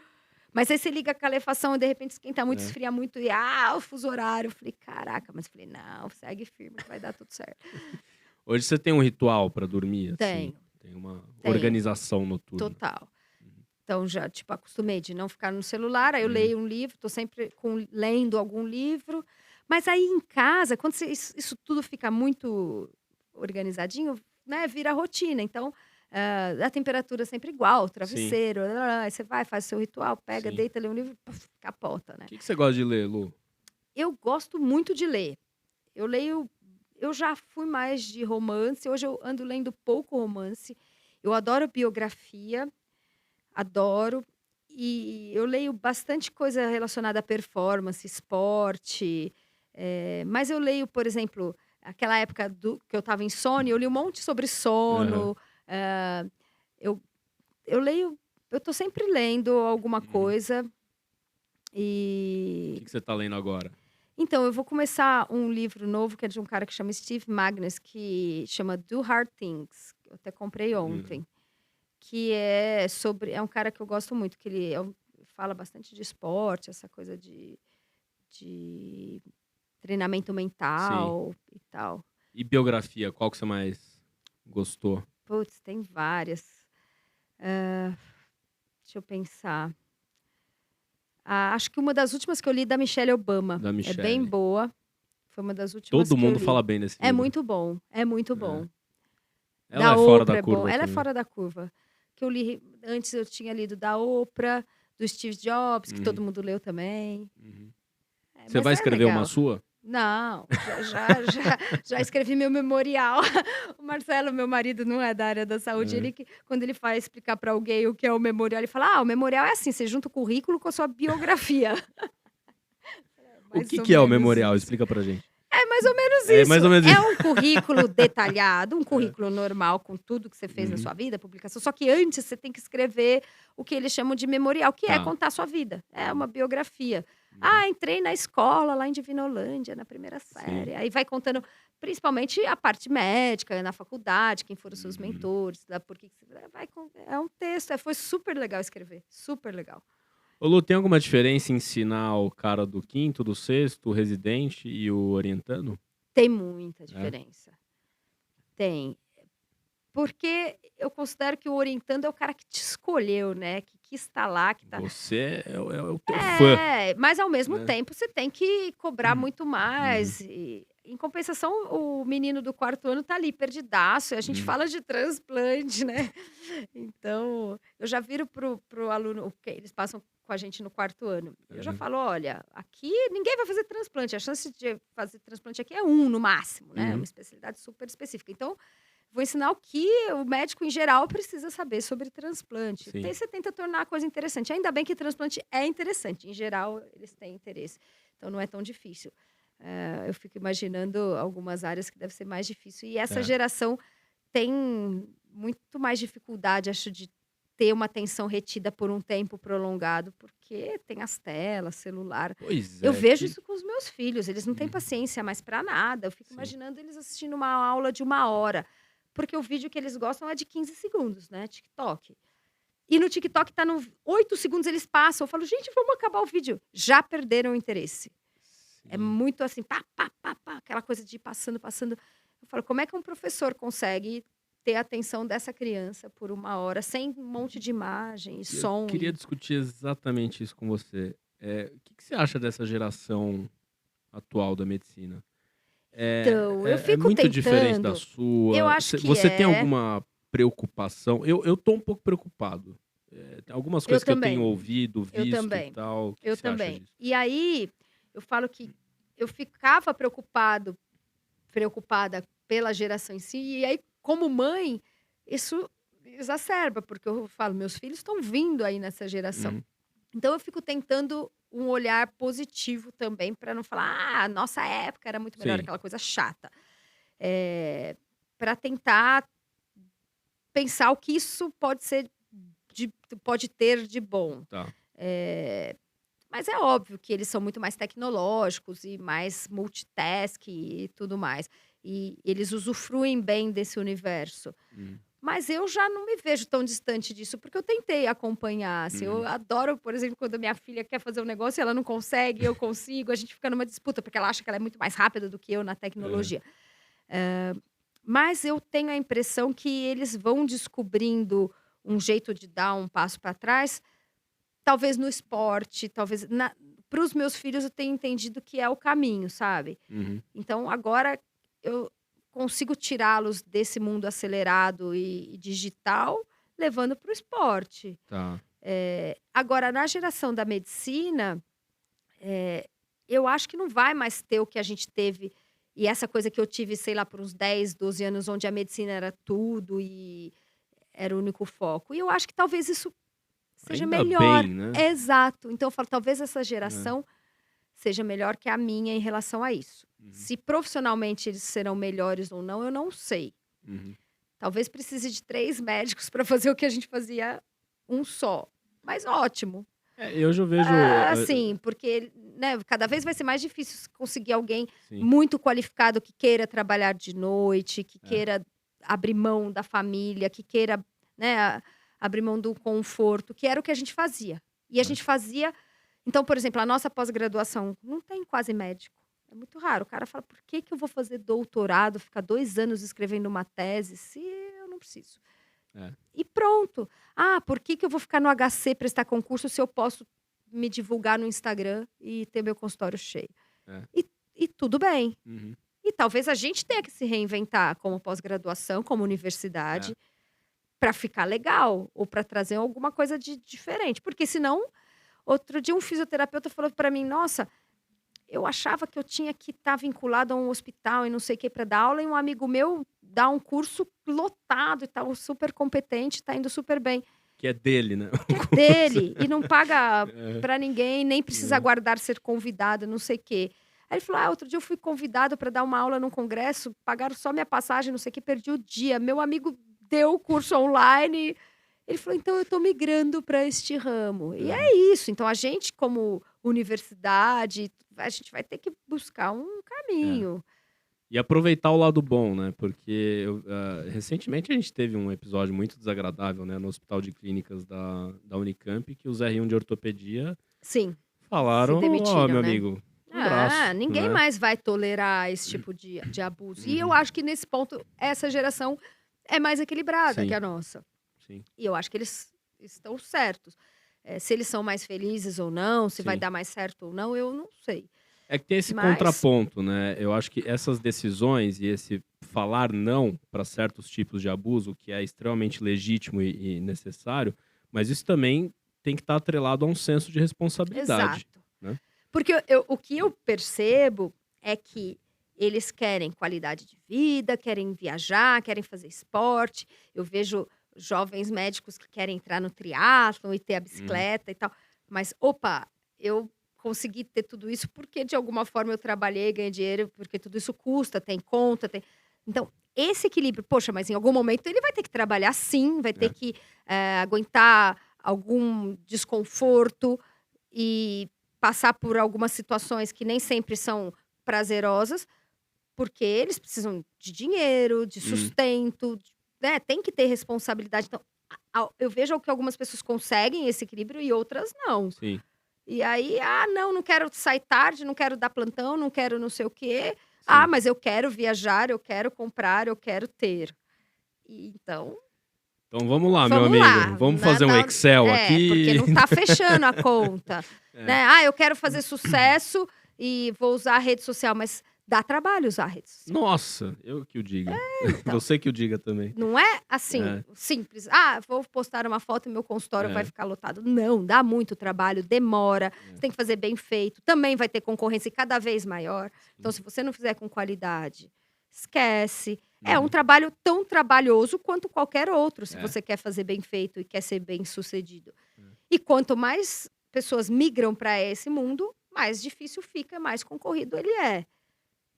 Mas aí você liga a calefação e de repente esquenta muito, É. esfria muito e, o fuso horário. Eu falei: "Caraca", mas falei: "Não, segue firme que vai dar tudo certo". Hoje você tem um ritual pra dormir, assim? Tenho, Tem uma tenho, organização noturna? total. Então já, tipo, acostumei de não ficar no celular, aí eu Uhum. leio um livro, tô sempre lendo algum livro. Mas aí em casa, quando isso tudo fica muito organizadinho, né, vira rotina. Então, a temperatura é sempre igual, o Sim, travesseiro, aí você vai, faz o seu ritual, pega, sim. deita, lê um livro, puf, capota, O né. que que você gosta de ler, Lu? Eu gosto muito de ler. Eu leio eu já fui mais de romance, hoje eu ando lendo pouco romance. Eu adoro biografia, adoro. E eu leio bastante coisa relacionada à performance, esporte, mas eu leio, por exemplo, aquela época que eu estava insone, eu li um monte sobre Aham. sono, eu eu leio eu tô sempre lendo alguma Uhum. coisa, O e que que você tá lendo agora? então, eu vou começar um livro novo que é de um cara que chama Steve Magnus, que chama Do Hard Things, que eu até comprei Hum. ontem, que é um cara que eu gosto muito, que ele fala bastante de esporte, essa coisa de treinamento Sim. mental e tal. E biografia, qual que você mais gostou? Putz, tem várias. Hã, deixa eu pensar. Acho que uma das últimas que eu li da Michelle Obama, Da é bem Michelle. boa, foi uma das últimas Todo que eu mundo li. fala bem desse É livro. muito bom, é muito É. bom. Ela Da é fora da Oprah é bom. curva Ela é também. fora da curva. Que eu li antes, eu tinha lido da Oprah, do Steve Jobs, que todo Uhum, mundo leu também. uhum. Você Mas vai é escrever uma legal. sua? Não, já escrevi meu memorial. O Marcelo, meu marido, não é da área da saúde, Hã. quando ele vai explicar para alguém o que é o memorial, ele fala: "Ah, o memorial é assim, você junta o currículo com a sua biografia". É O mais que ou que é o menos memorial? isso. Explica pra gente. É mais ou menos É isso. mais ou menos É isso. um currículo detalhado, um É. currículo normal com tudo que você fez na Uhum. sua vida, publicação, só que antes você tem que escrever o que eles chamam de memorial, que é Tá. contar a sua vida, é Uhum, uma biografia. uhum. Entrei na escola lá em Divinolândia, na primeira Sim. série", aí vai contando principalmente a parte médica, na faculdade, quem foram os seus Uhum. mentores, da por que que você é um texto, foi super legal escrever, super legal. Ô Lu, tem alguma diferença em ensinar o cara do quinto, do sexto, o residente e o orientando? Tem muita É? diferença, tem. Porque eu considero que o orientando é o cara que te escolheu, né, que quis estar lá, que tá Você é o teu fã, mas ao mesmo né? tempo você tem que cobrar muito Uhum, mais em compensação, o menino do 4º ano tá ali perdidaço, e a gente uhum. fala de transplante, né. Então, eu já viro pro aluno, porque eles passam com a gente no 4º ano, eu já Aham. falo: "Olha, aqui ninguém vai fazer transplante, a chance de fazer transplante aqui é um no máximo, né, uma Uhum. especialidade super específica. Então, vou ensinar o que o médico em geral precisa saber sobre transplante. Sim. Daí você tenta tornar a coisa interessante. Ainda bem que transplante é interessante, em geral eles têm interesse, então não é tão difícil. Eu fico imaginando algumas áreas que deve ser mais difícil. E essa É. geração tem muito mais dificuldade, acho, de ter uma atenção retida por um tempo prolongado, porque tem as telas, celular. Pois Eu é, vejo que isso com os meus filhos, eles não têm uhum. paciência mais para nada. Eu fico Sim. imaginando eles assistindo uma aula de 1 hora, porque o vídeo que eles gostam é de 15 segundos, né, TikTok. E no TikTok tá no 8 segundos eles passam, eu falo: "Gente, vamos acabar o vídeo". Já perderam o interesse. É Sim. muito assim, pá, pá, pá, pá, aquela coisa de ir passando, passando. Eu falo: "Como é que um professor consegue ter a atenção dessa criança por 1 hora, sem um monte de imagem e E eu som queria e". discutir exatamente isso com você. O que que você acha dessa geração atual da medicina? Então, eu É fico muito diferente da tentando, eu sua? acho que Você tem é. alguma preocupação? Eu tô um pouco preocupado. Tem algumas Eu coisas que eu tenho também, ouvido, eu visto e também, tal. O que que eu você acha também. disso? E aí, eu falo que eu ficava preocupada pela geração em si, e aí como mãe, isso exacerba, porque eu falo, meus filhos estão vindo aí nessa geração. Uhum. Então eu fico tentando um olhar positivo também para não falar: "Ah, nossa época era muito melhor", Sim, aquela coisa chata. Para tentar pensar o que isso pode ter de bom. tá. Eh, mas é óbvio que eles são muito mais tecnológicos e mais multitask e tudo mais. E eles usufruem bem desse universo. Uhum. Mas eu já não me vejo tão distante disso, porque eu tentei acompanhar, assim, eu Uhum. adoro, por exemplo, quando a minha filha quer fazer um negócio e ela não consegue, eu consigo, a gente fica numa disputa, porque ela acha que ela é muito mais rápida do que eu na Aham. tecnologia. Mas eu tenho a impressão que eles vão descobrindo um jeito de dar um passo para trás, talvez no esporte, talvez para os meus filhos eu tenho entendido que é o caminho, sabe. Uhum. Então agora eu consigo tirá-los desse mundo acelerado e digital, levando para o esporte. Tá. Agora na geração da medicina, eu acho que não vai mais ter o que a gente teve, e essa coisa que eu tive, sei lá, por uns 10, 12 anos, onde a medicina era tudo e era o único foco. E eu acho que talvez isso seja Ainda melhor. bem, né? Exato. Então eu falo, talvez essa É. geração seja melhor que a minha em relação a isso. Uhum. Se profissionalmente eles serão melhores ou não, eu não sei. Uhum. Talvez precise de 3 médicos para fazer o que a gente fazia um só, mas ótimo. Eu já vejo, Assim, porque, né, cada vez vai ser mais difícil conseguir alguém sim, muito qualificado que queira trabalhar de noite, que é, queira abrir mão da família, que queira, né, abrir mão do conforto, que era o que a gente fazia. E a é. gente fazia. Então, por exemplo, a nossa pós-graduação não tem quase médico. É muito raro. O cara fala: "Por que que eu vou fazer doutorado, ficar 2 anos escrevendo uma tese, se eu não preciso?". É. E pronto. "Ah, por que que eu vou ficar no HC prestar concurso se eu posso me divulgar no Instagram e ter meu consultório cheio?". É. E tudo bem. Uhum. E talvez a gente tenha que se reinventar como pós-graduação, como É. universidade, para ficar legal ou para trazer alguma coisa de diferente, porque senão outro dia um fisioterapeuta falou para mim: "Nossa, eu achava que eu tinha que estar vinculado a um hospital e não sei o que para dar aula, e um amigo meu dá um curso lotado e tal, super competente, tá indo super bem, Que é dele, né? que é O curso. dele, e não paga É, para ninguém, nem precisa é. aguardar ser convidado, não sei o quê". Aí ele falou: "Ah, outro dia eu fui convidado para dar uma aula num congresso, pagaram só minha passagem, não sei o quê, perdi o dia. Meu amigo deu o curso online". Ele falou: "Então eu estou migrando para este ramo". E Aham. é isso, então a gente como universidade, a gente vai ter que buscar um É. caminho. E aproveitar o lado bom, né, porque recentemente a gente teve um episódio muito desagradável, né, no Hospital de Clínicas da Unicamp, que os R1 de ortopedia Sim, se falaram: "Ó, demitiram, meu né. amigo, Ah, abraço", ninguém né. mais vai tolerar esse tipo de abuso. E eu Uhum. acho que nesse ponto, essa geração é mais equilibrada que Sim, a nossa. sim, E eu acho que eles estão certos. Se eles são mais felizes ou não, se vai sim. dar mais certo ou não, eu não sei. É que tem esse Mas contraponto, né, eu acho que essas decisões e esse falar não para certos tipos de abuso, que é extremamente legítimo e necessário, mas isso também tem que estar atrelado a um senso de responsabilidade, exato. né. Porque o que eu percebo é que eles querem qualidade de vida, querem viajar, querem fazer esporte. Eu vejo jovens médicos que querem entrar no triatlon e ter a Uhum. bicicleta e tal. Mas, opa, eu consegui ter tudo isso porque de alguma forma eu trabalhei, ganhei dinheiro, porque tudo isso custa, tem conta, tem. Então, esse equilíbrio, poxa, mas em algum momento ele vai ter que trabalhar sim, vai ter É, que aguentar algum desconforto e passar por algumas situações que nem sempre são prazerosas, porque eles precisam de dinheiro, de hum, sustento, né, tem que ter responsabilidade. Então, eu vejo que algumas pessoas conseguem esse equilíbrio e outras não. sim, E aí: "Ah, não, não quero sair tarde, não quero dar plantão, não quero não sei o quê. Ah, sim. mas eu quero viajar, eu quero comprar, eu quero ter". E então, Então vamos lá, meu vamos amigo, lá, vamos fazer um Excel porque aqui. não tá fechando a conta, É. né. "Ah, eu quero fazer sucesso e vou usar a rede social", mas dá trabalho usar a rede social. Nossa, eu que o diga. Então, Você que o diga também. não é assim, É, simples: "Ah, vou postar uma foto e meu consultório vai é, ficar lotado". Não, dá muito trabalho, demora, você é, tem que fazer bem feito, também vai ter concorrência cada vez maior. Então sim. se você não fizer com qualidade, esquece. É um trabalho tão trabalhoso quanto qualquer outro, se você quer fazer bem feito e quer ser bem-sucedido. E quanto mais pessoas migram para esse mundo, mais difícil fica, mais concorrido ele é.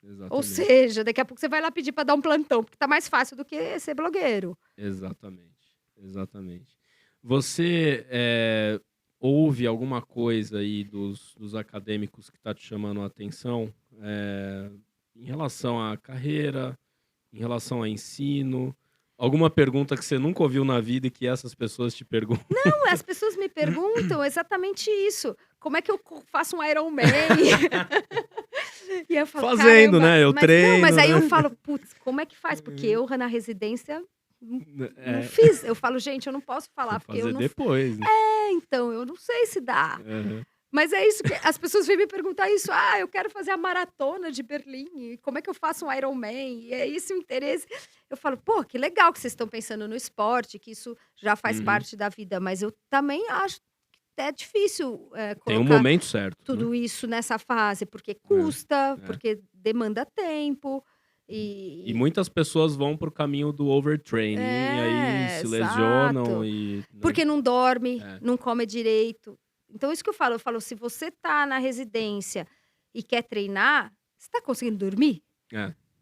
Ou Exatamente. seja, daqui a pouco você vai lá pedir para dar um plantão, porque tá mais fácil do que ser blogueiro. Exatamente, exatamente. Você ouve alguma coisa aí dos acadêmicos que está te chamando a atenção em relação à carreira, em relação a ensino? Alguma pergunta que você nunca ouviu na vida e que essas pessoas te perguntam? Não, as pessoas me perguntam exatamente isso. Como é que eu faço um Iron Man? E eu falo, Fazendo, caramba, né? Eu treino. Não, mas aí né? eu falo, putz, como é que faz? Porque eu, na residência, não fiz. Eu falo, gente, eu não posso falar, Vou porque fazer eu não... depois. Né? Então, eu não sei se dá. Uhum. Mas é isso que as pessoas vêm me perguntar isso. Eu quero fazer a maratona de Berlim. E como é que eu faço um Iron Man? E é esse o interesse. Eu falo, pô, que legal que vocês estão pensando no esporte, que isso já faz parte da vida. Mas eu também acho que é difícil Tem um colocar momento certo. tudo né? isso nessa fase, porque custa, porque demanda tempo. E muitas pessoas vão pro caminho do overtraining e aí se lesionam. E, né? Porque não dorme, não come direito. Então, isso que eu falo, se você tá na residência e quer treinar, você tá conseguindo dormir?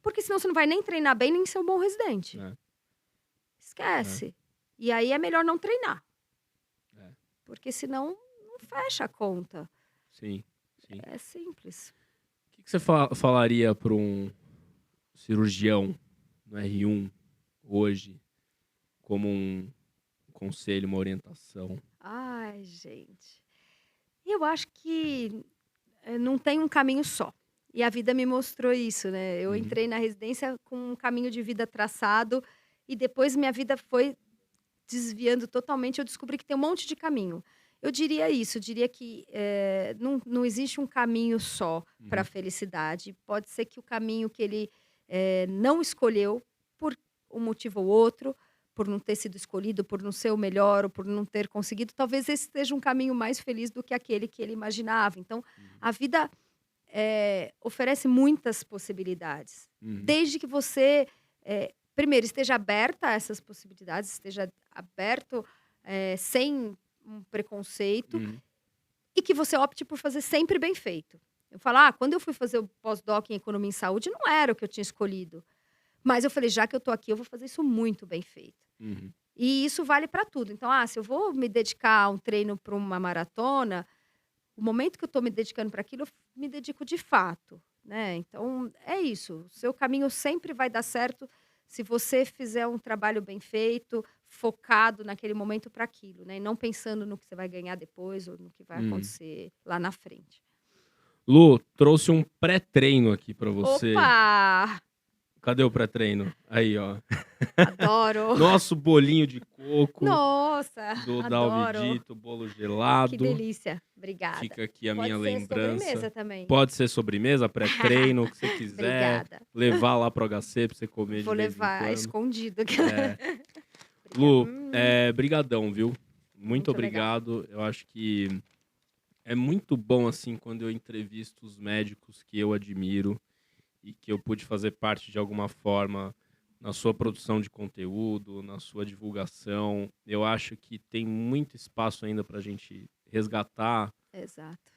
Porque senão você não vai nem treinar bem, nem ser um bom residente. Esquece. E aí é melhor não treinar. Porque senão não fecha a conta. Sim. É simples. O que você falaria para um cirurgião no R1 hoje como um conselho, uma orientação? Ai, gente. Eu acho que não tem um caminho só. E a vida me mostrou isso, né? Eu entrei na residência com um caminho de vida traçado e depois minha vida foi desviando totalmente. Eu descobri que tem um monte de caminho. Eu diria isso, eu diria que não existe um caminho só para a felicidade. Pode ser que o caminho que ele não escolheu por um motivo ou outro, por não ter sido escolhido, por não ser o melhor, ou por não ter conseguido, talvez esse seja um caminho mais feliz do que aquele que ele imaginava. Então, a vida oferece muitas possibilidades. Desde que você, primeiro, esteja aberta a essas possibilidades, esteja aberto sem um preconceito, e que você opte por fazer sempre bem feito. Eu falo, quando eu fui fazer o pós-doc em Economia em Saúde, não era o que eu tinha escolhido. Mas eu falei, já que eu tô aqui, eu vou fazer isso muito bem feito. E isso vale para tudo. Então, se eu vou me dedicar a um treino para uma maratona, o momento que eu estou me dedicando para aquilo, eu me dedico de fato, né? Então, é isso. O seu caminho sempre vai dar certo se você fizer um trabalho bem feito, focado naquele momento para aquilo, né? E não pensando no que você vai ganhar depois ou no que vai acontecer lá na frente. Lu, trouxe um pré-treino aqui para você. Opa! Cadê o pré-treino? Aí, ó. Adoro. Nosso bolinho de coco. Nossa, do adoro. Dalvidito, bolo gelado. Que delícia. Obrigada. Fica aqui a Pode minha ser lembrança. sobremesa também. Pode ser sobremesa, pré-treino, o que você quiser. Obrigada. Levar lá pro HC pra você comer Vou de vez em levar quando. escondido. Lu, brigadão, viu? Muito legal. obrigado. Eu acho que é muito bom, assim, quando eu entrevisto os médicos que eu admiro e que eu pude fazer parte de alguma forma na sua produção de conteúdo, na sua divulgação. Eu acho que tem muito espaço ainda para a gente resgatar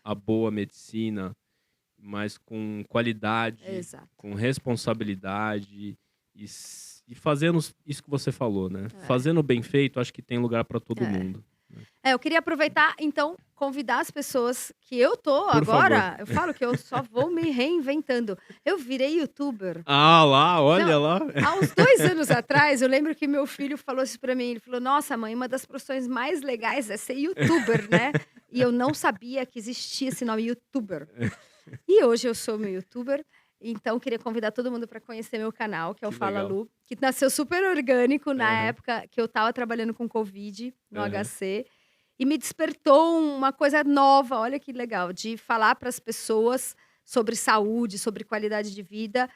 a boa medicina, mas com qualidade, com responsabilidade e fazendo isso que você falou, né? Fazendo bem feito, acho que tem lugar para todo mundo. Eu queria aproveitar, então, convidar as pessoas que eu tô Por agora. favor. Eu falo que eu só vou me reinventando. Eu virei youtuber. Lá, olha Não, lá. Há uns 2 anos atrás, eu lembro que meu filho falou isso pra mim. Ele falou, nossa, mãe, uma das profissões mais legais é ser youtuber, né? E eu não sabia que existia esse nome, youtuber. E hoje eu sou meu youtuber. Então, queria convidar todo mundo para conhecer meu canal, que é o Fala Lu, que nasceu super orgânico na época que eu estava trabalhando com Covid no HC. E me despertou uma coisa nova, olha que legal, de falar para as pessoas sobre saúde, sobre qualidade de vida,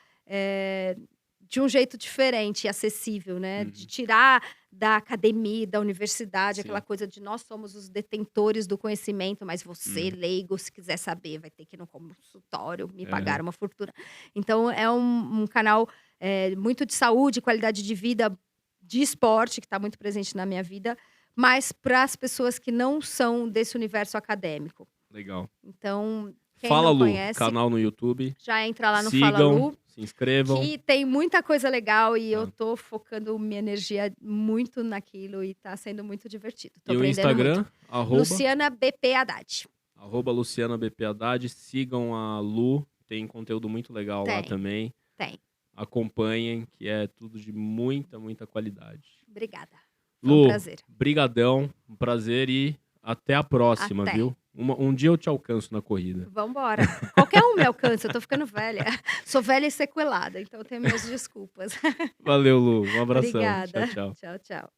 de um jeito diferente e acessível, né? De tirar da academia, da universidade, aquela coisa de nós somos os detentores do conhecimento, mas você, leigo, se quiser saber, vai ter que ir no consultório, me pagar uma fortuna. Então, é um canal muito de saúde, qualidade de vida, de esporte, que está muito presente na minha vida, mas para as pessoas que não são desse universo acadêmico. Legal. Então, quem Fala não Lu, conhece, canal no YouTube. já entra lá no Fala Sigam, Lu, se inscrevam. que tem muita coisa legal e eu Tá. tô focando minha energia muito naquilo e tá sendo muito divertido. Tô E o aprendendo Instagram, muito. arroba, Luciana BP Haddad. arroba Luciana BP Haddad. Sigam a Lu, tem conteúdo muito legal lá Tem. também. Tem. Acompanhem, que é tudo de muita, muita qualidade. Obrigada. Foi um Lu, prazer. brigadão, um prazer e até a próxima, Até. viu? Um dia eu te alcanço na corrida. Vambora. Qualquer um me alcança, eu tô ficando velha. Sou velha e sequelada, então eu tenho minhas desculpas. Valeu, Lu. Um abração. Obrigada. Tchau, tchau. Tchau, tchau.